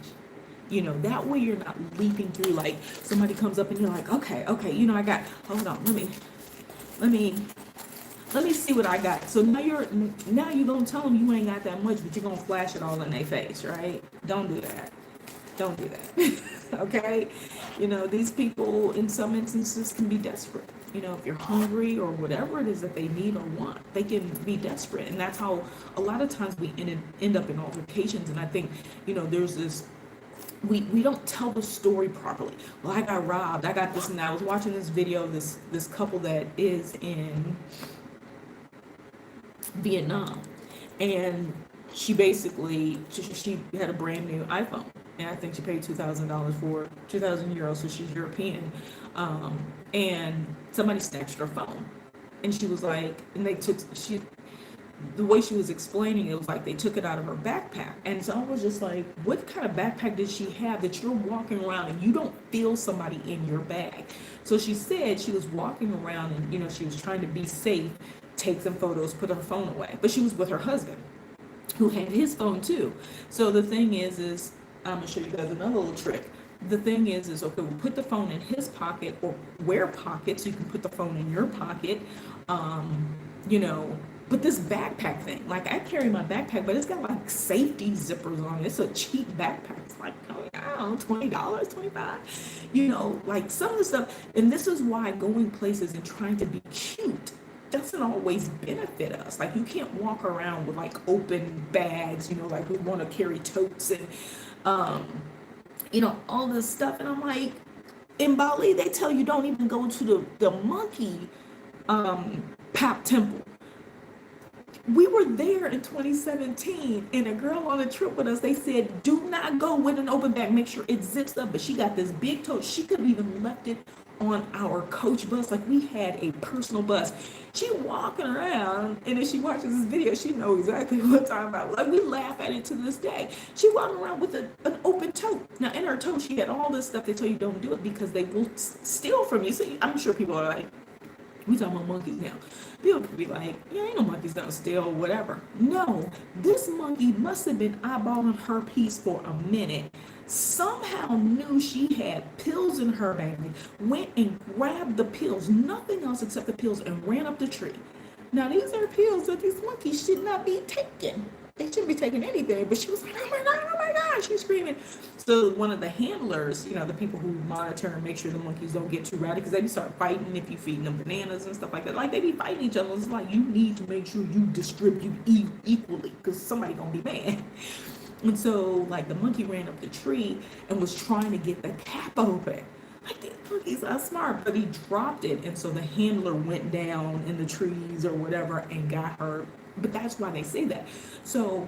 That way you're not leaping through, like somebody comes up and you're like, okay, I got, hold on, let me see what I got. So now you don't tell them you ain't got that much, but you're gonna flash it all in their face, right? Don't do that. Okay? These people in some instances can be desperate. If you're hungry or whatever it is that they need or want, they can be desperate. And that's how a lot of times we end up in altercations. And I think, there's this, we don't tell the story properly. Well, I got robbed, I got this, and I was watching this video of this couple that is in Vietnam, and she basically she had a brand new iPhone, and I think she paid $2,000 for 2,000 euros, so she's European, and somebody snatched her phone, and she was like, and the way she was explaining it was like they took it out of her backpack. And so I was just like, what kind of backpack did she have that you're walking around and you don't feel somebody in your bag? So she said she was walking around and, she was trying to be safe, take some photos, put her phone away. But she was with her husband, who had his phone too. So the thing is I'm going to show you guys another little trick. The thing is, okay, we'll put the phone in his pocket, or wear pockets, so you can put the phone in your pocket, But this backpack thing, like, I carry my backpack, but it's got like safety zippers on it. It's a cheap backpack. It's like, I don't know, $20, $25. Like some of the stuff. And this is why going places and trying to be cute doesn't always benefit us. Like, you can't walk around with like open bags, like we want to carry totes and, all this stuff. And I'm like, in Bali, they tell you don't even go to the monkey pop temple. We were there in 2017, and a girl on a trip with us, they said, do not go with an open bag, make sure it zips up. But she got this big tote. She could have even left it on our coach bus. Like, we had a personal bus. She walking around, and if she watches this video, she knows exactly what I'm talking about. Like, we laugh at it to this day. She walking around with an open tote. Now, in her tote, she had all this stuff. They tell you don't do it because they will steal from you. So I'm sure people are like, we talking about monkeys now. People could be like, yeah, ain't no monkeys gonna steal or whatever. No, this monkey must have been eyeballing her piece for a minute. Somehow knew she had pills in her bag, went and grabbed the pills, nothing else except the pills, and ran up the tree. Now, these are pills that these monkeys should not be taking. they shouldn't be taking anything. But she was like, oh my God, she's screaming. So one of the handlers, the people who monitor and make sure the monkeys don't get too rowdy, because they start fighting if you feed them bananas and stuff like that. Like, they be fighting each other. It's like, you need to make sure you distribute equally, because somebody gonna be mad. And so, like, the monkey ran up the tree and was trying to get the cap open. Like, these monkeys are smart, but he dropped it. And so the handler went down in the trees or whatever and got hurt. But that's why they say that. So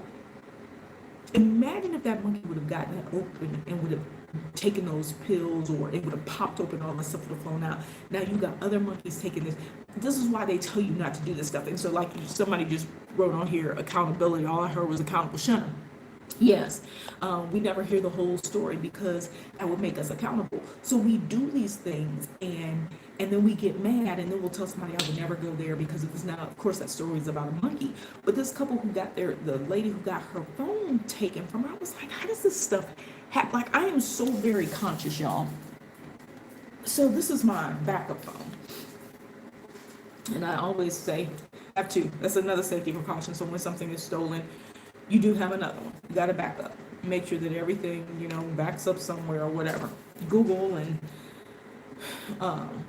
imagine if that monkey would have gotten it open and would have taken those pills, or it would have popped open, all the stuff would have flown out. Now you got other monkeys taking this. This is why they tell you not to do this stuff. And so, like, somebody just wrote on here, accountability. All I heard was accountable shunner. Yes, we never hear the whole story because that would make us accountable. So we do these things, and then we get mad, and then we'll tell somebody I would never go there because it was not. Of course, that story is about a monkey. But this couple who got the lady who got her phone taken from her, I was like, how does this stuff happen? Like, I am so very conscious, y'all. So this is my backup phone, and I always say, I have two. That's another safety precaution. So when something is stolen, you do have another one. You got to back up. Make sure that everything, backs up somewhere or whatever. Google and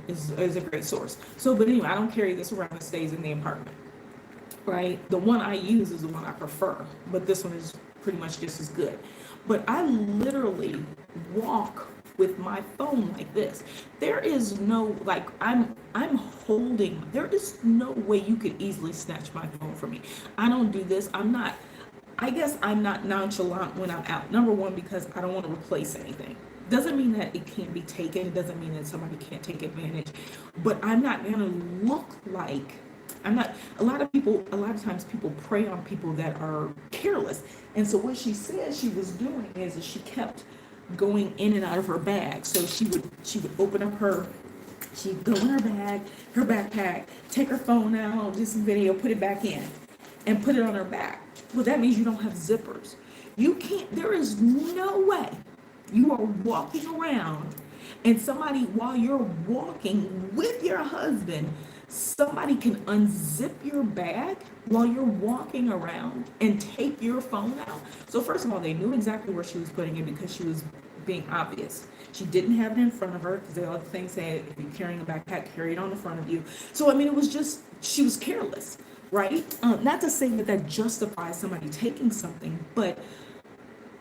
is a great source. So, but anyway, I don't carry this around. It stays in the apartment, right? The one I use is the one I prefer, but this one is pretty much just as good. But I literally walk with my phone like this. There is no, like, I'm holding, there is no way you could easily snatch my phone from me. I don't do this. I guess I'm not nonchalant when I'm out. Number one, because I don't want to replace anything. Doesn't mean that it can't be taken. Doesn't mean that somebody can't take advantage. But I'm not going to look like, a lot of times people prey on people that are careless. And so what she said she was doing is that she kept going in and out of her bag. So she would open up she'd go in her bag, her backpack, take her phone out, do some video, put it back in, and put it on her back. Well, that means you don't have zippers. You can't, there is no way you are walking around and somebody, while you're walking with your husband, somebody can unzip your bag while you're walking around and take your phone out. So first of all, they knew exactly where she was putting it because she was being obvious. She didn't have it in front of her because the other thing said, if you're carrying a backpack, carry it on the front of you. So, I mean, it was just, she was careless. Right? Not to say that justifies somebody taking something, but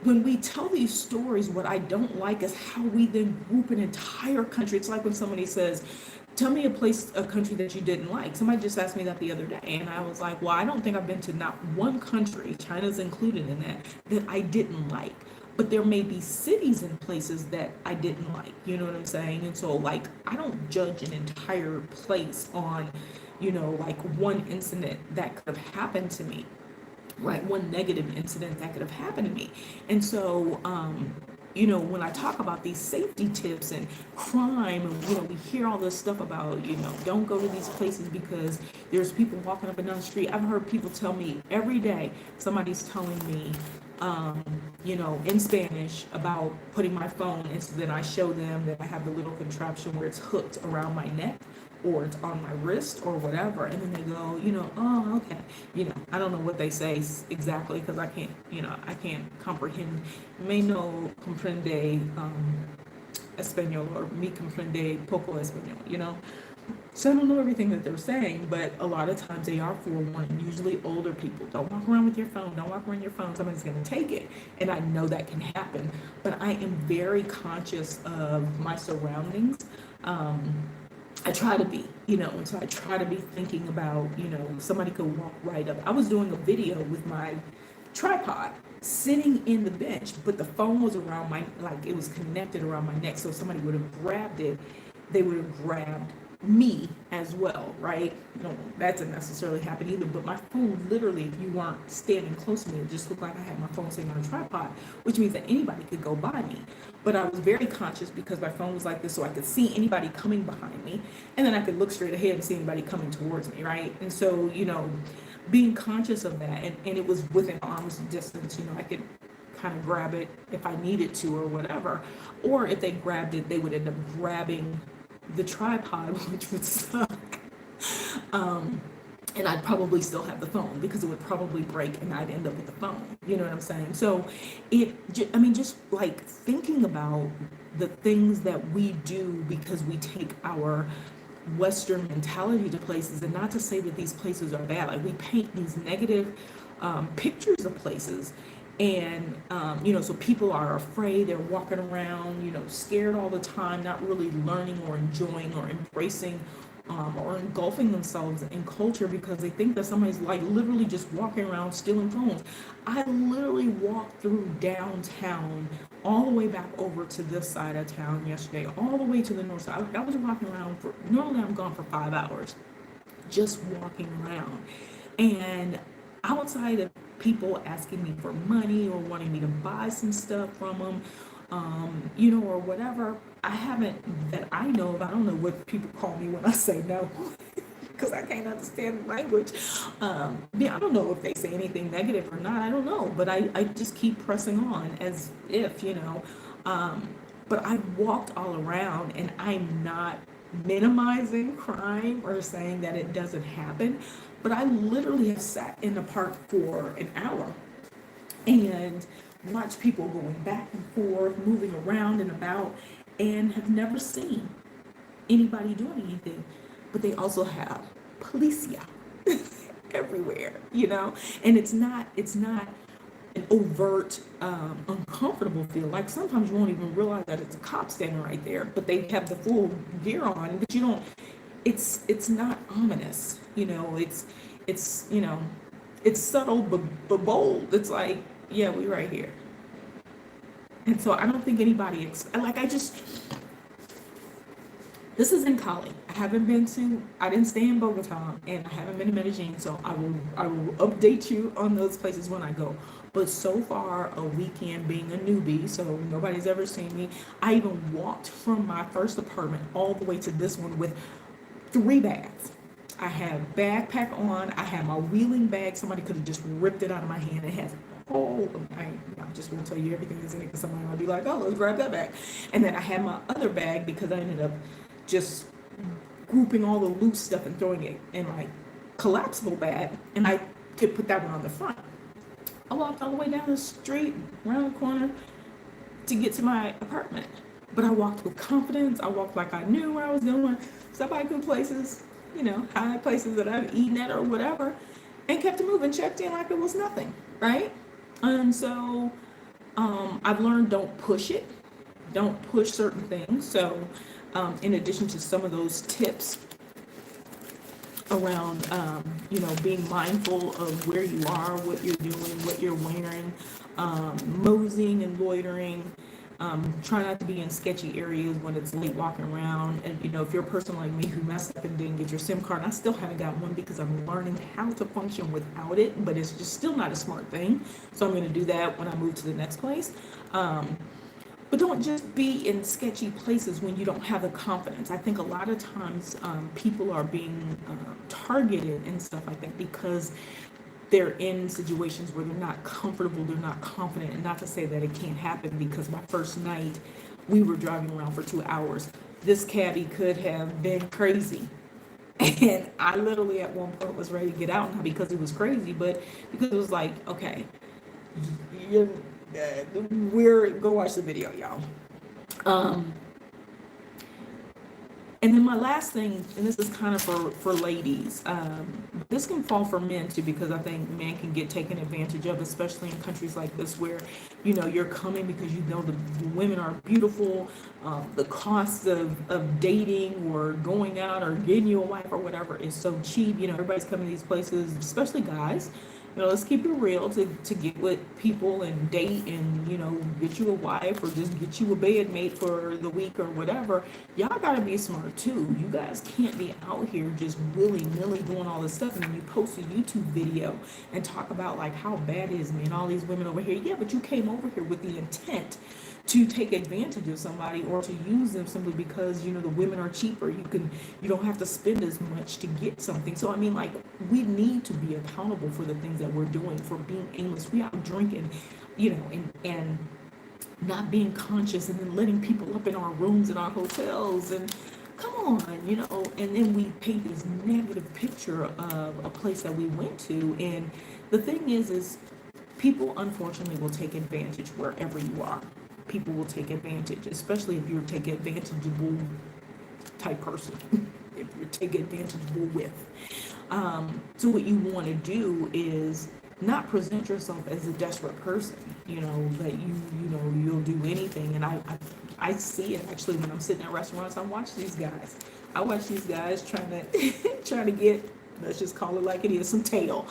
when we tell these stories, what I don't like is how we then group an entire country. It's like when somebody says, tell me a country that you didn't like. Somebody just asked me that the other day, and I was like, well, I don't think I've been to not one country, China's included in that I didn't like. But there may be cities and places that I didn't like, you know what I'm saying? And so, like, I don't judge an entire place on, like, one incident that could have happened to me, right? One negative incident that could have happened to me. And so, when I talk about these safety tips and crime, and, we hear all this stuff about, don't go to these places because there's people walking up and down the street. I've heard people tell me every day, somebody's telling me, in Spanish about putting my phone, and so then I show them that I have the little contraption where it's hooked around my neck or it's on my wrist or whatever, and then they go, oh, okay, I don't know what they say exactly because I can't comprehend. Me no comprende español, or me comprende poco español, So I don't know everything that they're saying, but a lot of times they are forewarned, usually older people. Don't walk around with your phone. Don't walk around your phone. Somebody's going to take it. And I know that can happen, but I am very conscious of my surroundings. I try to be, and so I try to be thinking about, somebody could walk right up. I was doing a video with my tripod sitting in the bench, but the phone was around it was connected around my neck. So if somebody would have grabbed it, they would have grabbed me as well, right? That didn't necessarily happen either, but my phone, literally, if you weren't standing close to me, it just looked like I had my phone sitting on a tripod, which means that anybody could go by me. But I was very conscious because my phone was like this, so I could see anybody coming behind me, and then I could look straight ahead and see anybody coming towards me, right? And so, being conscious of that, and it was within arm's distance, I could kind of grab it if I needed to or whatever, or if they grabbed it, they would end up grabbing the tripod, which would suck. and I'd probably still have the phone because it would probably break and I'd end up with the phone. You know what I'm saying? So I mean, just like thinking about the things that we do because we take our Western mentality to places, and not to say that these places are bad. Like we paint these negative pictures of places, and so people are afraid. They're walking around, scared all the time, not really learning or enjoying or embracing or engulfing themselves in culture because they think that somebody's like literally just walking around stealing phones. I literally walked through downtown all the way back over to this side of town yesterday, all the way to the north side. I was walking around normally I'm gone for 5 hours, just walking around. And outside of people asking me for money or wanting me to buy some stuff from them, or whatever, I haven't, that I know of. I don't know what people call me when I say no, because I can't understand the language. I don't know if they say anything negative or not. I don't know, but I just keep pressing on as if, but I've walked all around, and I'm not minimizing crime or saying that it doesn't happen, but I literally have sat in the park for an hour and watch people going back and forth, moving around and about, and have never seen anybody doing anything. But they also have policia everywhere, and it's not an overt, uncomfortable feel. Like sometimes you won't even realize that it's a cop standing right there, but they have the full gear on, but you don't. It's not ominous, it's subtle but bold. It's like, yeah, we right here. And so I don't think anybody, this is in Cali. I didn't stay in Bogota, and I haven't been to Medellin, so I will update you on those places when I go. But so far, a weekend being a newbie, so nobody's ever seen me. I even walked from my first apartment all the way to this one with 3 bags. I have backpack on. I have my wheeling bag. Somebody could have just ripped it out of my hand. It has I just won't tell you everything that's in it because somebody might be like, oh, let's grab that bag. And then I had my other bag because I ended up just grouping all the loose stuff and throwing it in my collapsible bag, and I could put that one on the front. I walked all the way down the street, around the corner to get to my apartment. But I walked with confidence. I walked like I knew where I was going. Stopped by good places, high places that I've eaten at or whatever, and kept it moving, checked in like it was nothing, right? And so I've learned don't push it. Don't push certain things. So in addition to some of those tips around, being mindful of where you are, what you're doing, what you're wearing, moseying and loitering, try not to be in sketchy areas when it's late walking around. And, if you're a person like me who messed up and didn't get your SIM card, I still haven't got one because I'm learning how to function without it, but it's just still not a smart thing. So I'm going to do that when I move to the next place. But don't just be in sketchy places when you don't have the confidence. I think a lot of times people are being targeted and stuff like that because they're in situations where they're not comfortable, they're not confident. And not to say that it can't happen, because my first night we were driving around for 2 hours. This cabbie could have been crazy. And I literally at one point was ready to get out, not because it was crazy, but because it was like, okay, we're go watch the video, y'all. And then my last thing, and this is kind of for ladies, this can fall for men too, because I think men can get taken advantage of, especially in countries like this where, you're coming because the women are beautiful, the cost of dating or going out or getting you a wife or whatever is so cheap. Everybody's coming to these places, especially guys. Let's keep it real, to get with people and date and, get you a wife or just get you a bedmate for the week or whatever. Y'all gotta be smart too. You guys can't be out here just willy-nilly doing all this stuff, and then you post a YouTube video and talk about like how bad it is, man, all these women over here. Yeah, but you came over here with the intent to take advantage of somebody or to use them simply because, the women are cheaper. You don't have to spend as much to get something. So, we need to be accountable for the things that we're doing, for being aimless. We out drinking, and not being conscious, and then letting people up in our rooms in our hotels. And come on, and then we paint this negative picture of a place that we went to. And the thing is people unfortunately will take advantage wherever you are. People will take advantage, especially if you're taking advantageable type person, if you're taking advantageable with. So what you want to do is not present yourself as a desperate person, that you'll do anything. And I see it actually when I'm sitting at restaurants. I watch these guys trying to get, let's just call it like it is, some tail.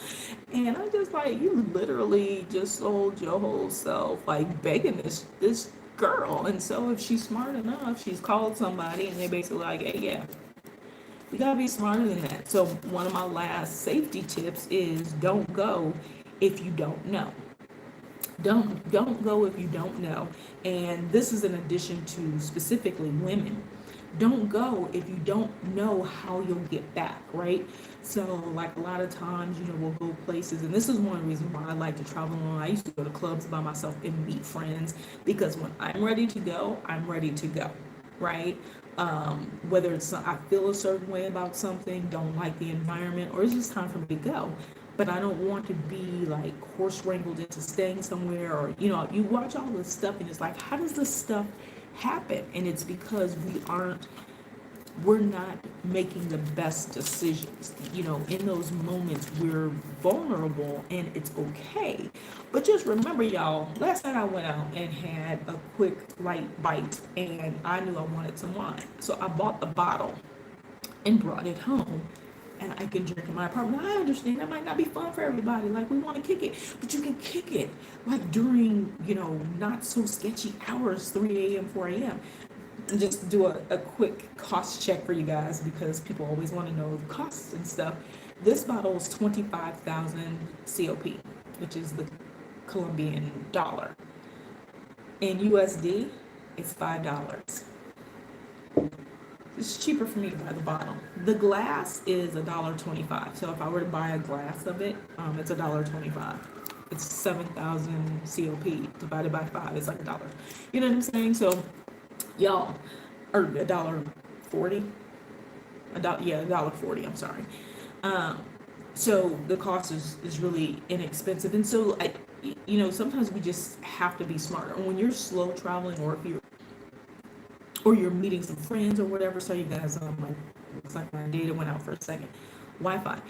And I'm just like, you literally just sold your whole self, like begging this girl. And so if she's smart enough, she's called somebody and they basically like, hey, yeah, we gotta be smarter than that. So one of my last safety tips is don't go if you don't know. Don't go if you don't know. And this is in addition to specifically women. Don't go if you don't know how you'll get back, right? So like a lot of times, we'll go places, and this is one reason why I like to travel alone. I used to go to clubs by myself and meet friends, because when I'm ready to go, I'm ready to go, right? Whether it's I feel a certain way about something, don't like the environment, or it's just time for me to go. But I don't want to be like horse wrangled into staying somewhere, or you watch all this stuff and it's like, how does this stuff happen? And it's because we're not making the best decisions. In those moments we're vulnerable, and it's okay. But just remember, y'all, last night I went out and had a quick light bite, and I knew I wanted some wine, so I bought the bottle and brought it home, and I can drink in my apartment. I understand that might not be fun for everybody, like we want to kick it, but you can kick it like during not so sketchy hours, 3 a.m. 4 a.m. And just do a quick cost check for you guys, because people always want to know the costs and stuff. This bottle is 25,000 COP, which is the Colombian dollar. In USD, it's $5. It's cheaper for me to buy the bottle. The glass is $1.25. So if I were to buy a glass of it, it's $1.25. It's 7,000 COP divided by 5. It's like $1. You know what I'm saying? So y'all, or $1.40. $1.40. I'm sorry. So the cost is really inexpensive, and so sometimes we just have to be smarter. And when you're slow traveling, or you're meeting some friends or whatever, so you guys, looks like my data went out for a second. Wi-Fi.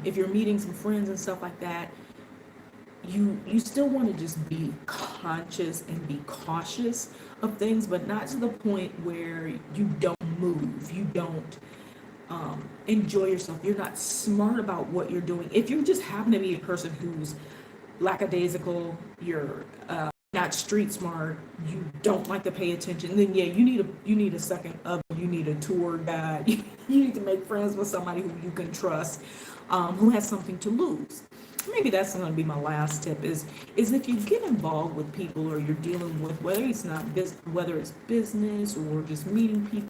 If you're meeting some friends and stuff like that, you still want to just be conscious and be cautious of things, but not to the point where you don't move, you don't enjoy yourself, you're not smart about what you're doing. If you just happen to be a person who's lackadaisical, you're not street smart, you don't like to pay attention, then yeah, you need a second of, you need a tour guide, you need to make friends with somebody who you can trust, who has something to lose. Maybe that's going to be my last tip is if you get involved with people, or you're dealing with, whether it's business or just meeting people,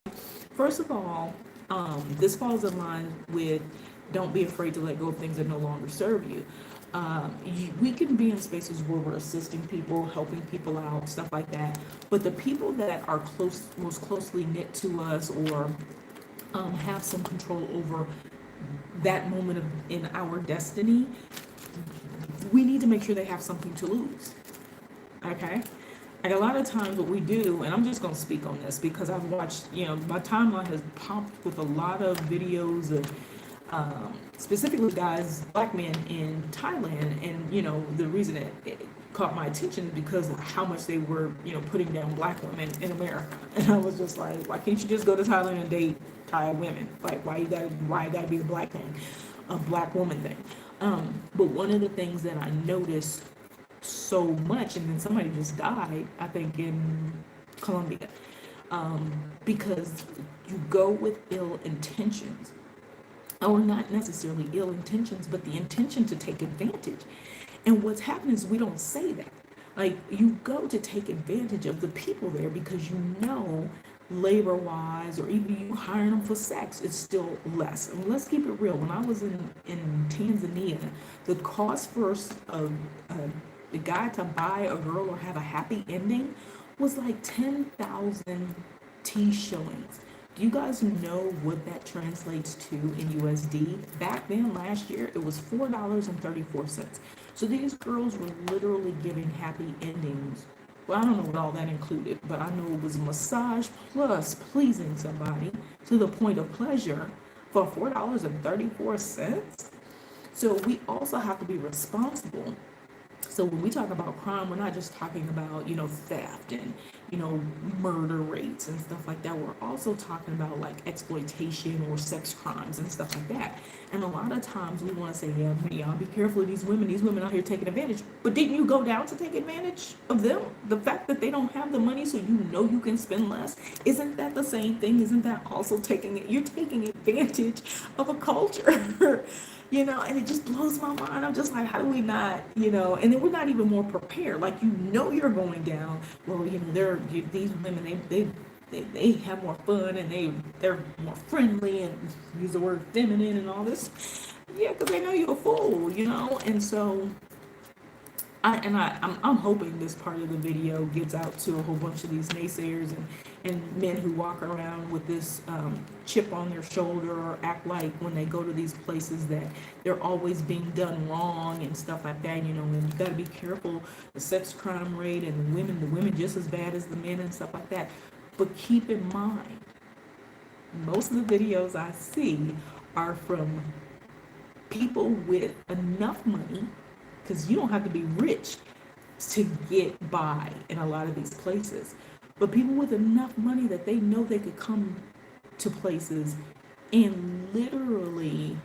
first of all, this falls in line with don't be afraid to let go of things that no longer serve you. We can be in spaces where we're assisting people, helping people out, stuff like that. But the people that are most closely knit to us, or have some control over that moment in our destiny, we need to make sure they have something to lose. Okay? And a lot of times what we do, and I'm just going to speak on this because I've watched, my timeline has popped with a lot of videos of specifically guys, black men in Thailand. And, the reason it caught my attention is because of how much they were, putting down black women in America. And I was just like, why can't you just go to Thailand and date Thai women? Like, why you gotta be a black thing, a black woman thing? But one of the things that I noticed so much, and then somebody just died, I think in Colombia, because you go with ill intentions, or not necessarily ill intentions, but the intention to take advantage. And what's happening is we don't say that. Like, you go to take advantage of the people there because labor wise, or even you hiring them for sex, it's still less. And let's keep it real. When I was in Tanzania, the cost for the guy to buy a girl or have a happy ending was like 10,000 T shillings. Do you guys know what that translates to in USD? Back then, last year, it was $4.34. So these girls were literally giving happy endings. Well, I don't know what all that included, but I know it was massage plus pleasing somebody to the point of pleasure for $4.34. So we also have to be responsible. So when we talk about crime, we're not just talking about, theft and, murder rates and stuff like that. We're also talking about like exploitation or sex crimes and stuff like that. And a lot of times we want to say, yeah, y'all be careful of these women out here taking advantage. But didn't you go down to take advantage of them? The fact that they don't have the money, so you can spend less. Isn't that the same thing? Isn't that also you're taking advantage of a culture? And it just blows my mind. I'm just like, how do we not, and then we're not even more prepared. Like, you're going down. Well, these women, they have more fun and they're more friendly and use the word feminine and all this. Yeah, because they know you're a fool, and so I'm hoping this part of the video gets out to a whole bunch of these naysayers and men who walk around with this chip on their shoulder or act like when they go to these places that they're always being done wrong and stuff like that, and you got to be careful, the sex crime rate and the women just as bad as the men and stuff like that. But keep in mind, most of the videos I see are from people with enough money, because you don't have to be rich to get by in a lot of these places, but people with enough money that they know they could come to places and literally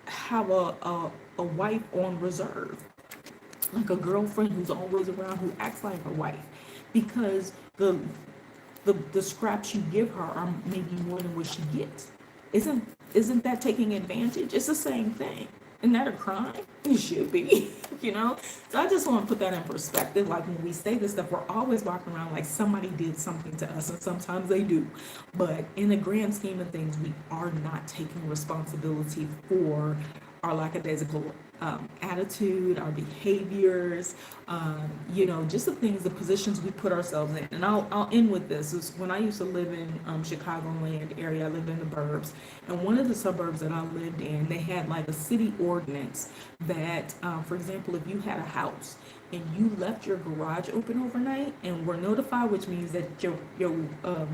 have a wife on reserve, like a girlfriend who's always around, who acts like a wife, because the scraps you give her are maybe more than what she gets. Isn't that taking advantage? It's the same thing. Isn't that a crime? It should be, So I just want to put that in perspective. Like, when we say this stuff, we're always walking around like somebody did something to us, and sometimes they do. But in the grand scheme of things, we are not taking responsibility for our lackadaisical attitude, our behaviors, just the things, the positions we put ourselves in. And I'll end with this. Is when I used to live in Chicagoland area, I lived in the burbs, and one of the suburbs that I lived in, they had like a city ordinance that, for example, if you had a house and you left your garage open overnight and were notified, which means that your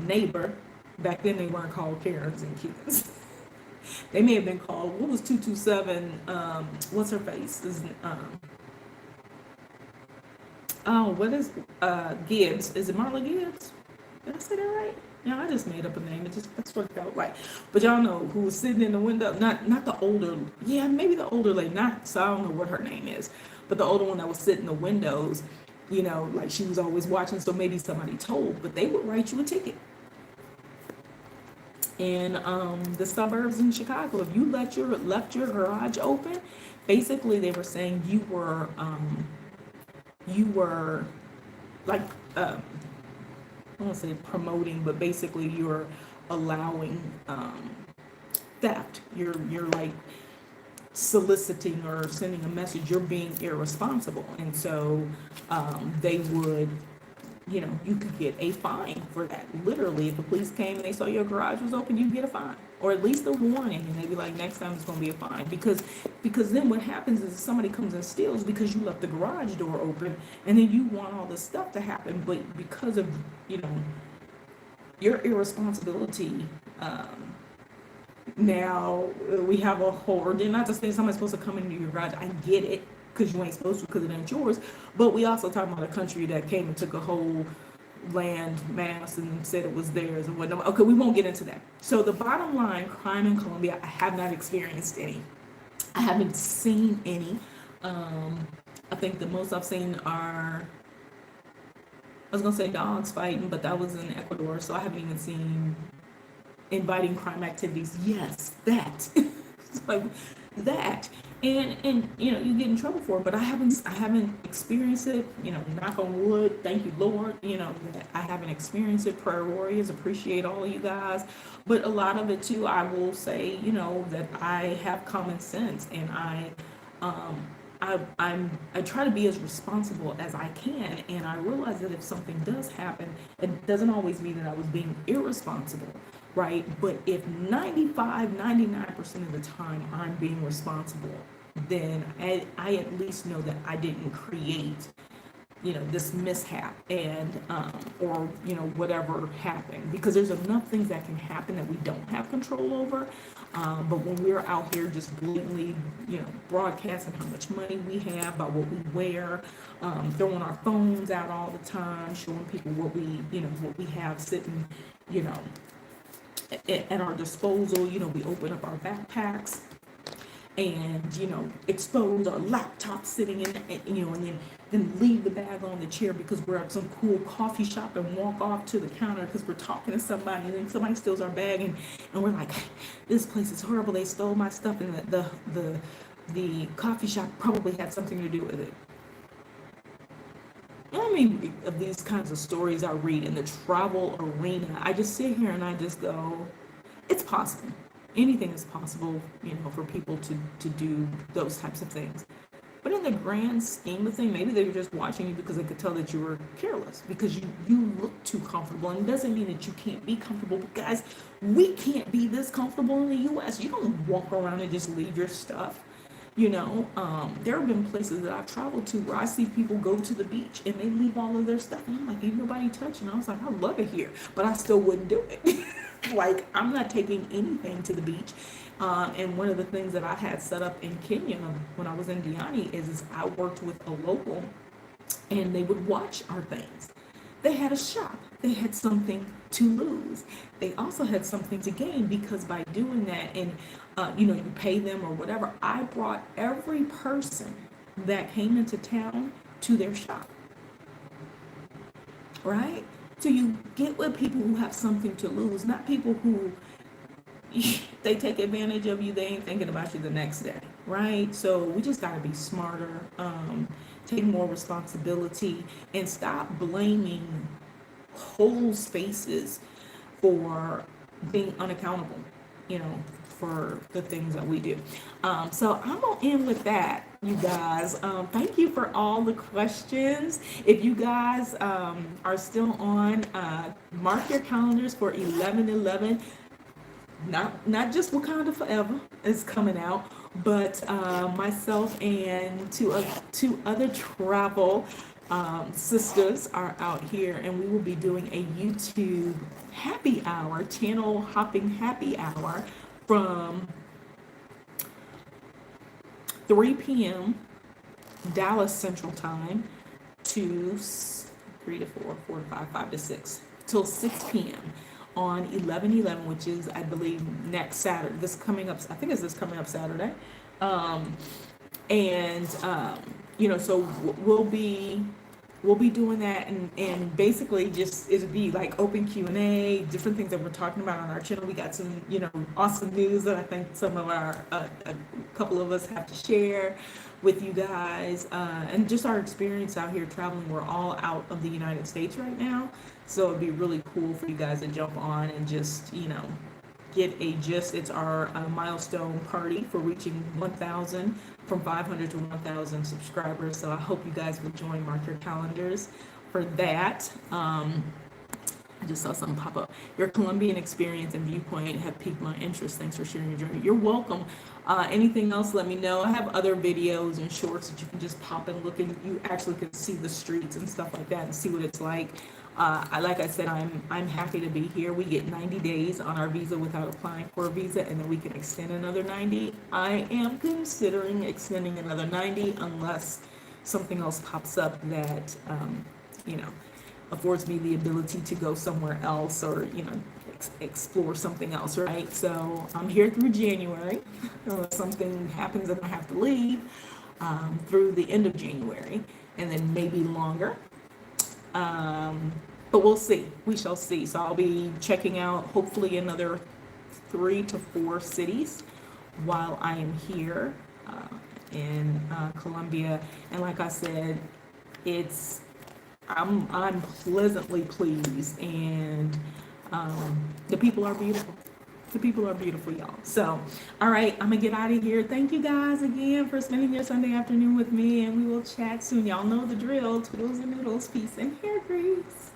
neighbor, back then they weren't called Karens and Kens. They may have been called, what was 227, what's her face? What is, Gibbs? Is it Marla Gibbs? Did I say that right? No, I just made up a name. That's what it felt like. But y'all know who was sitting in the window, not the older, yeah, maybe the older lady, so I don't know what her name is, but the older one that was sitting in the windows, like she was always watching, so maybe somebody told, but they would write you a ticket. In the suburbs in Chicago, if you left your garage open, basically they were saying you were like I don't want to say promoting, but basically you're allowing theft. You're like soliciting or sending a message. You're being irresponsible, and so they would. You could get a fine for that. Literally, if the police came and they saw your garage was open, you get a fine, or at least a warning, and they'd be like, next time it's going to be a fine. Because then what happens is somebody comes and steals because you left the garage door open, and then you want all this stuff to happen, but because of your irresponsibility, now we have a whole, or not to say somebody's supposed to come into your garage. I get it, because you ain't supposed to, because it ain't yours. But we also talking about a country that came and took a whole land mass and said it was theirs and whatnot. Okay, we won't get into that. So the bottom line, crime in Colombia, I have not experienced any. I haven't seen any. I think the most I've seen are, I was gonna say dogs fighting, but that was in Ecuador, so I haven't even seen inviting crime activities. Yes, that. Like that. And you get in trouble for it, but I haven't experienced it, knock on wood, thank you Lord, that I haven't experienced it. Prayer warriors, appreciate all of you guys, but a lot of it too, I will say, that I have common sense, and I try to be as responsible as I can, and I realize that if something does happen, it doesn't always mean that I was being irresponsible, right? But if 95, 99% of the time I'm being responsible, then I at least know that I didn't create, this mishap and or whatever happened, because there's enough things that can happen that we don't have control over. But when we're out here just blatantly broadcasting how much money we have, about what we wear, throwing our phones out all the time, showing people what we have sitting at our disposal. We open up our backpacks and expose our laptop sitting in, and then leave the bag on the chair because we're at some cool coffee shop and walk off to the counter because we're talking to somebody, and then somebody steals our bag, and we're like, this place is horrible, they stole my stuff, and the coffee shop probably had something to do with it. I mean, of these kinds of stories I read in the travel arena, I just sit here and I just go, it's possible. Anything is possible, for people to do those types of things. But in the grand scheme of things, maybe they were just watching you because they could tell that you were careless, because you look too comfortable. And it doesn't mean that you can't be comfortable. But guys, we can't be this comfortable in the U.S. You don't walk around and just leave your stuff. There have been places that I've traveled to where I see people go to the beach and they leave all of their stuff. And I'm like, ain't nobody touching. I was like, I love it here, but I still wouldn't do it. Like, I'm not taking anything to the beach. And one of the things that I had set up in Kenya when I was in Diani is I worked with a local, and they would watch our things. They had a shop. They had something to lose. They also had something to gain, because by doing that, and you pay them or whatever, I brought every person that came into town to their shop. Right? So you get with people who have something to lose, not people who they take advantage of you. They ain't thinking about you the next day, right? So we just got to be smarter, take more responsibility, and stop blaming whole spaces for being unaccountable, for the things that we do. So I'm going to end with that, you guys. Thank you for all the questions. If you guys are still on, mark your calendars for 11/11. Not just Wakanda Forever is coming out, but myself and two other travel sisters are out here, and we will be doing a YouTube happy hour, channel hopping happy hour from 3 p.m. Dallas Central Time to 3 to 4, 4 to 5, 5 to 6, till 6 p.m. on 11/11, which is, I believe, next Saturday. This coming up Saturday. So we'll be doing that, and basically just it'll be like open Q&A, different things that we're talking about on our channel. We got some awesome news that I think some of our a couple of us have to share with you guys, and just our experience out here traveling. We're all out of the United States right now, so it'd be really cool for you guys to jump on and just get a gist. It's our milestone party for reaching 1,000, from 500 to 1,000 subscribers. So I hope you guys will join. Mark your calendars for that. I just saw something pop up. Your Colombian experience and viewpoint have piqued my interest. Thanks for sharing your journey. You're welcome. Anything else, let me know. I have other videos and shorts that you can just pop and look, and you actually can see the streets and stuff like that and see what it's like. Like I said, I'm happy to be here. We get 90 days on our visa without applying for a visa, and then we can extend another 90. I am considering extending another 90 unless something else pops up that, affords me the ability to go somewhere else, or, explore something else, right? So I'm here through January, unless something happens and I have to leave, through the end of January, and then maybe longer. But we'll see. We shall see. So I'll be checking out hopefully another 3 to 4 cities while I am here in Colombia. And like I said, I'm pleasantly pleased, and the people are beautiful. The people are beautiful, y'all. So, all right, I'm gonna get out of here. Thank you guys again for spending your Sunday afternoon with me, and we will chat soon. Y'all know the drill. Toodles and noodles, peace and hair grease.